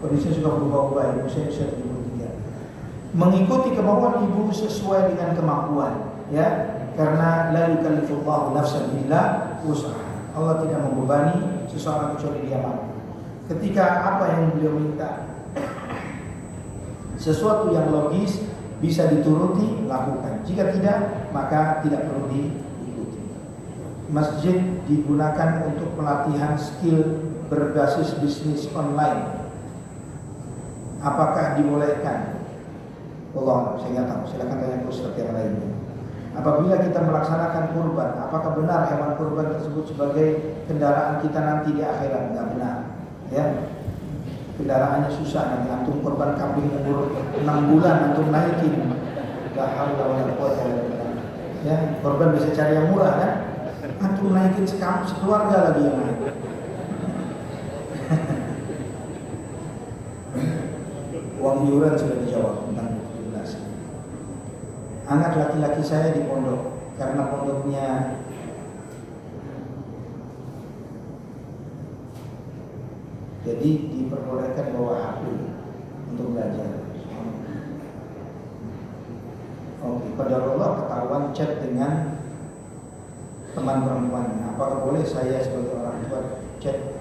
Kondisinya sudah berubah-ubah. Ibu saya 73. Mengikuti kemauan ibu sesuai dengan kemampuan, ya, karena la yukallifullahu nafsan illa wus'aha. Allah tidak membebani seseorang kecuali dia mampu. Ketika apa yang beliau minta sesuatu yang logis bisa dituruti, lakukan. Jika tidak, maka tidak perlu diikuti. Masjid digunakan untuk pelatihan skill berbasis bisnis online. Apakah dibolehkan? Allah, saya nggak tahu. Silakan tanya ke Ustaz yang lainnya. Apabila kita melaksanakan kurban, apakah benar hewan kurban tersebut sebagai kendaraan kita nanti di akhirat? Nggak benar. Ya, kendaraannya susah. Nanti antum kurban kambing umur 6 bulan antum naikin. La haula wala quwwata illa billah. Ya, kurban bisa cari yang murah kan? Antum naikin sekeluarga lagi yang naik. Uang iuran sudah dijawab tentang 17. Anak laki-laki saya di pondok, karena pondoknya jadi diperbolehkan bawa HP untuk belajar. Oke, qadarullah ketahuan chat dengan teman perempuannya. Apakah boleh saya sebagai orang tua chat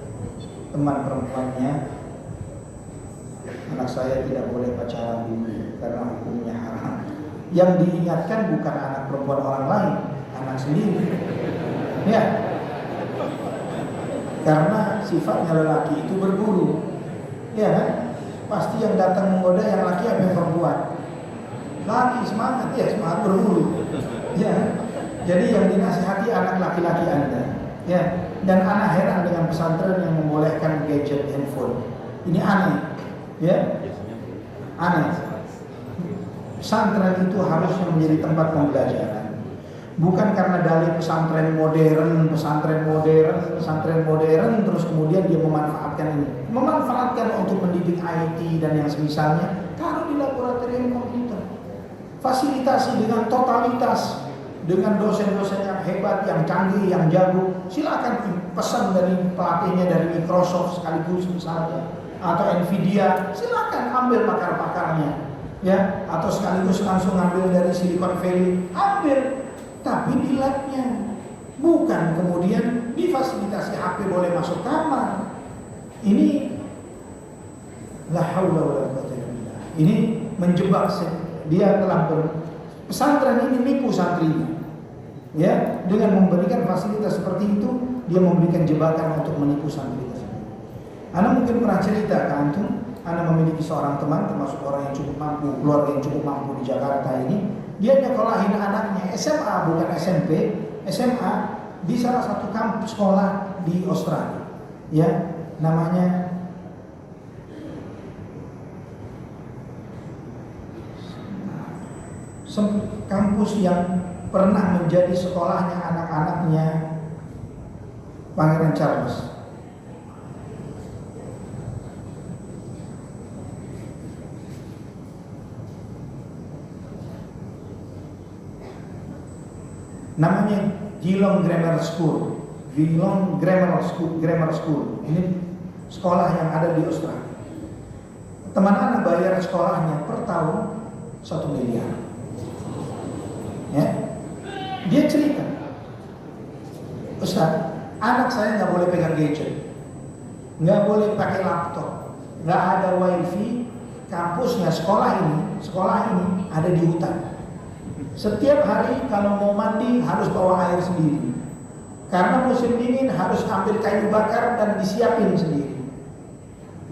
teman perempuannya? Anak saya tidak boleh pacaran dulu karena hukumnya haram. Yang diingatkan bukan anak perempuan orang lain, anak sendiri. Ya. Karena sifatnya lelaki itu berburu. Ya kan? Pasti yang datang menggoda yang laki apa yang perempuan? Laki semangat, ya semangat berburu. Ya. Jadi yang dinasihati anak laki-laki Anda. Ya. Dan anak heran dengan pesantren yang membolehkan gadget handphone. Ini aneh. Ya. Aneh. Pesantren itu harusnya menjadi tempat pembelajaran. Bukan karena dalih pesantren modern, terus kemudian dia memanfaatkan ini. Memanfaatkan untuk mendidik IT dan yang semisalnya, taruh di laboratorium komputer. Fasilitasi dengan totalitas, dengan dosen-dosen yang hebat, yang canggih, yang jago. Silakan pesan dari pelatihnya dari Microsoft sekaligus misalnya, atau Nvidia, silakan ambil pakar-pakarnya. Ya, atau sekaligus langsung ambil dari Silicon Valley, ambil. Tapi di labnya, bukan kemudian difasilitasi HP boleh masuk kamar. Ini la haula wala quwwata illa billah. Ini menjebak dia telah pesantren ini nipu santrinya. Ya, dengan memberikan fasilitas seperti itu, dia memberikan jebakan untuk menipu santri tersebut. Anda mungkin pernah cerita ke antum, Anda memiliki seorang teman termasuk orang yang cukup mampu, keluarga yang cukup mampu di Jakarta ini. Dia nyekolahin anaknya SMA, bukan SMP, SMA di salah satu kampus sekolah di Australia. Ya, namanya kampus yang pernah menjadi sekolahnya anak-anaknya Pangeran Charles. Namanya Geelong Grammar School. Geelong Grammar School. Ini sekolah yang ada di Australia. Teman anak bayar sekolahnya per tahun 1 miliar. Ya, dia cerita, Ustaz, anak saya nggak boleh pegang gadget, nggak boleh pakai laptop, nggak ada wifi. Kampusnya sekolah ini ada di hutan. Setiap hari kalau mau mandi harus bawa air sendiri. Karena musim dingin harus ambil kayu bakar dan disiapin sendiri.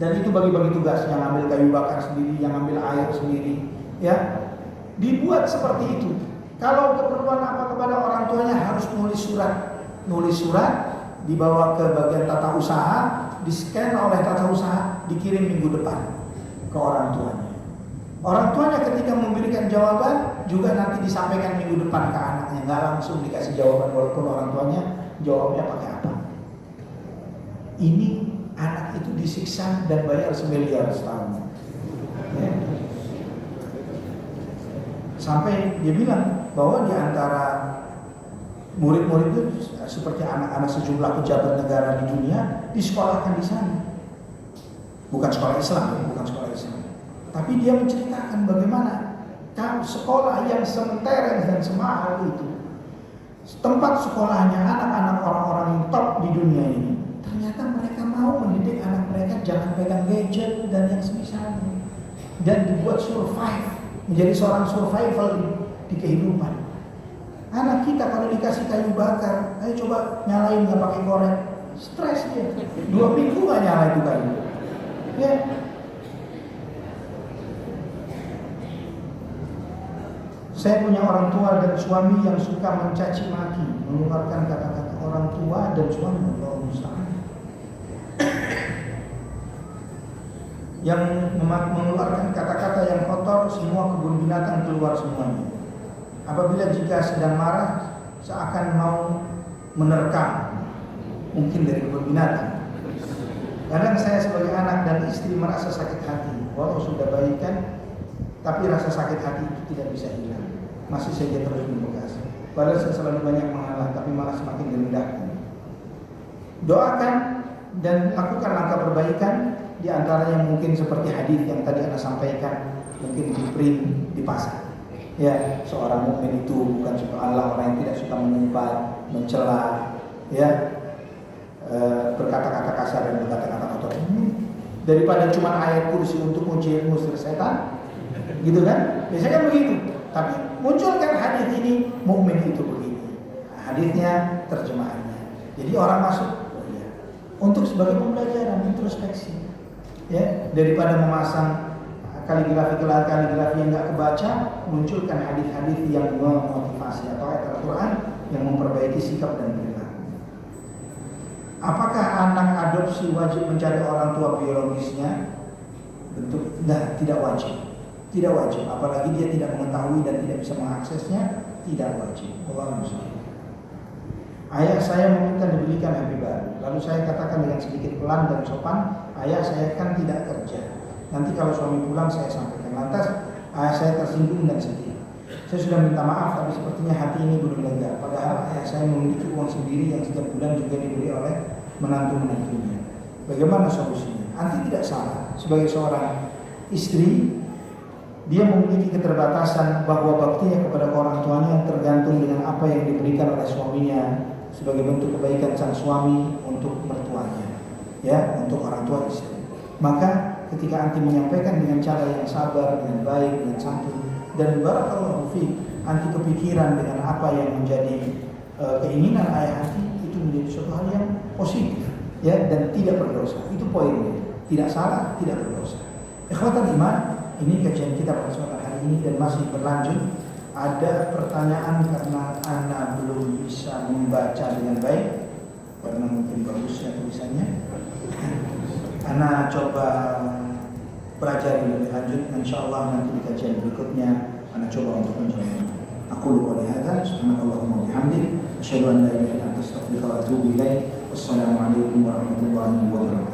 Dan itu bagi-bagi tugas, yang ambil kayu bakar sendiri, yang ambil air sendiri. Ya, dibuat seperti itu. Kalau keperluan apa kepada orang tuanya harus nulis surat, dibawa ke bagian tata usaha, di-scan oleh tata usaha, dikirim minggu depan ke orang tuanya. Orang tuanya ketika memberikan jawaban juga nanti disampaikan minggu depan ke anaknya, nggak langsung dikasih jawaban walaupun orang tuanya jawabnya pakai apa. Ini anak itu disiksa dan bayar 1 miliar setahun. Ya. Sampai dia bilang bahwa di antara murid-murid itu seperti anak-anak sejumlah pejabat negara di dunia disekolahkan di sana. Bukan sekolah Islam, bukan sekolah Islam. Tapi dia menceritakan bagaimana sekolah yang sementereng dan semahal itu, tempat sekolahnya anak-anak orang-orang yang top di dunia ini, ternyata mereka mau mendidik anak mereka jangan pegang gadget dan yang semisalnya, dan dibuat survive, menjadi seorang survival di kehidupan. Anak kita kalau dikasih kayu bakar, ayo coba nyalain nggak pakai korek, stres dia. 2 minggu nggak nyala itu kayu. Ya. Saya punya orang tua dan suami yang suka mencaci maki, mengeluarkan kata-kata orang tua dan suami yang mengeluarkan kata-kata yang kotor, semua kebun binatang keluar semuanya. Apabila jika sedang marah, seakan mau menerkam, mungkin dari kebun binatang. Kadang saya sebagai anak dan istri merasa sakit hati, walau sudah baikan, tapi rasa sakit hati itu tidak bisa hilang. Masih saja terus membekas. Padahal saya selalu banyak mengalah, tapi malah semakin direndahkan. Doakan dan lakukan langkah perbaikan. Di antaranya mungkin seperti hadis yang tadi Anda sampaikan, mungkin di print di pasar. Ya, seorang mukmin itu bukan seperti Allah, orang yang tidak suka mengumpat, mencela, ya, berkata-kata kasar dan berkata-kata kotor. Daripada cuma ayat kursi untuk uji musir setan, gitu kan? Biasanya kan begitu. Tapi munculkan hadis ini, mukmin itu begini. Hadisnya terjemahannya. Jadi orang masuk, oh iya, untuk sebagai pembelajaran, introspeksi. Ya, daripada memasang kaligrafi yang nggak kebaca, munculkan hadis-hadis yang memotivasi atau ayat Al-Quran yang memperbaiki sikap dan perilaku. Apakah anak adopsi wajib mencari orang tua biologisnya? Bentuk tidak wajib. Tidak wajib, apalagi dia tidak mengetahui dan tidak bisa mengaksesnya, tidak wajib. Wallahu a'lam. Ayah saya meminta dibelikan HP baru. Lalu saya katakan dengan sedikit pelan dan sopan, ayah saya kan tidak kerja. Nanti kalau suami pulang saya sampaikan. Lantas ayah saya tersinggung dan sedih. Saya sudah minta maaf, tapi sepertinya hati ini belum lega. Padahal ayah saya memiliki uang sendiri yang setiap bulan juga diberi oleh menantu-menantunya. Bagaimana solusinya? Anti tidak salah. Sebagai seorang istri, dia memiliki keterbatasan bahwa baktinya kepada orang tuanya tergantung dengan apa yang diberikan oleh suaminya sebagai bentuk kebaikan sang suami untuk mertuanya, ya, untuk orang tua istri. Maka ketika anti menyampaikan dengan cara yang sabar, dengan baik, dengan santun, dan barakallahu fiik, anti kepikiran dengan apa yang menjadi keinginan ayah hati, itu menjadi suatu hal yang positif. ya, dan tidak berdosa. Itu poinnya. Tidak salah, tidak berdosa. Ikhwatal iman, ini kajian kita pada kesempatan hari ini dan masih berlanjut. Ada pertanyaan karena Ana belum bisa membaca dengan baik karena mungkin bagus ya tulisannya. Ana coba pelajari lebih lanjut. Insyaallah nanti di kajian berikutnya Ana coba untuk menjawab. Aku lupa hadza, subhanakallahumma wa bihamdik, asyhadu an la ilaha illa anta astaghfiruka wa atubu ilaik. Wassalamualaikum warahmatullahi wabarakatuh.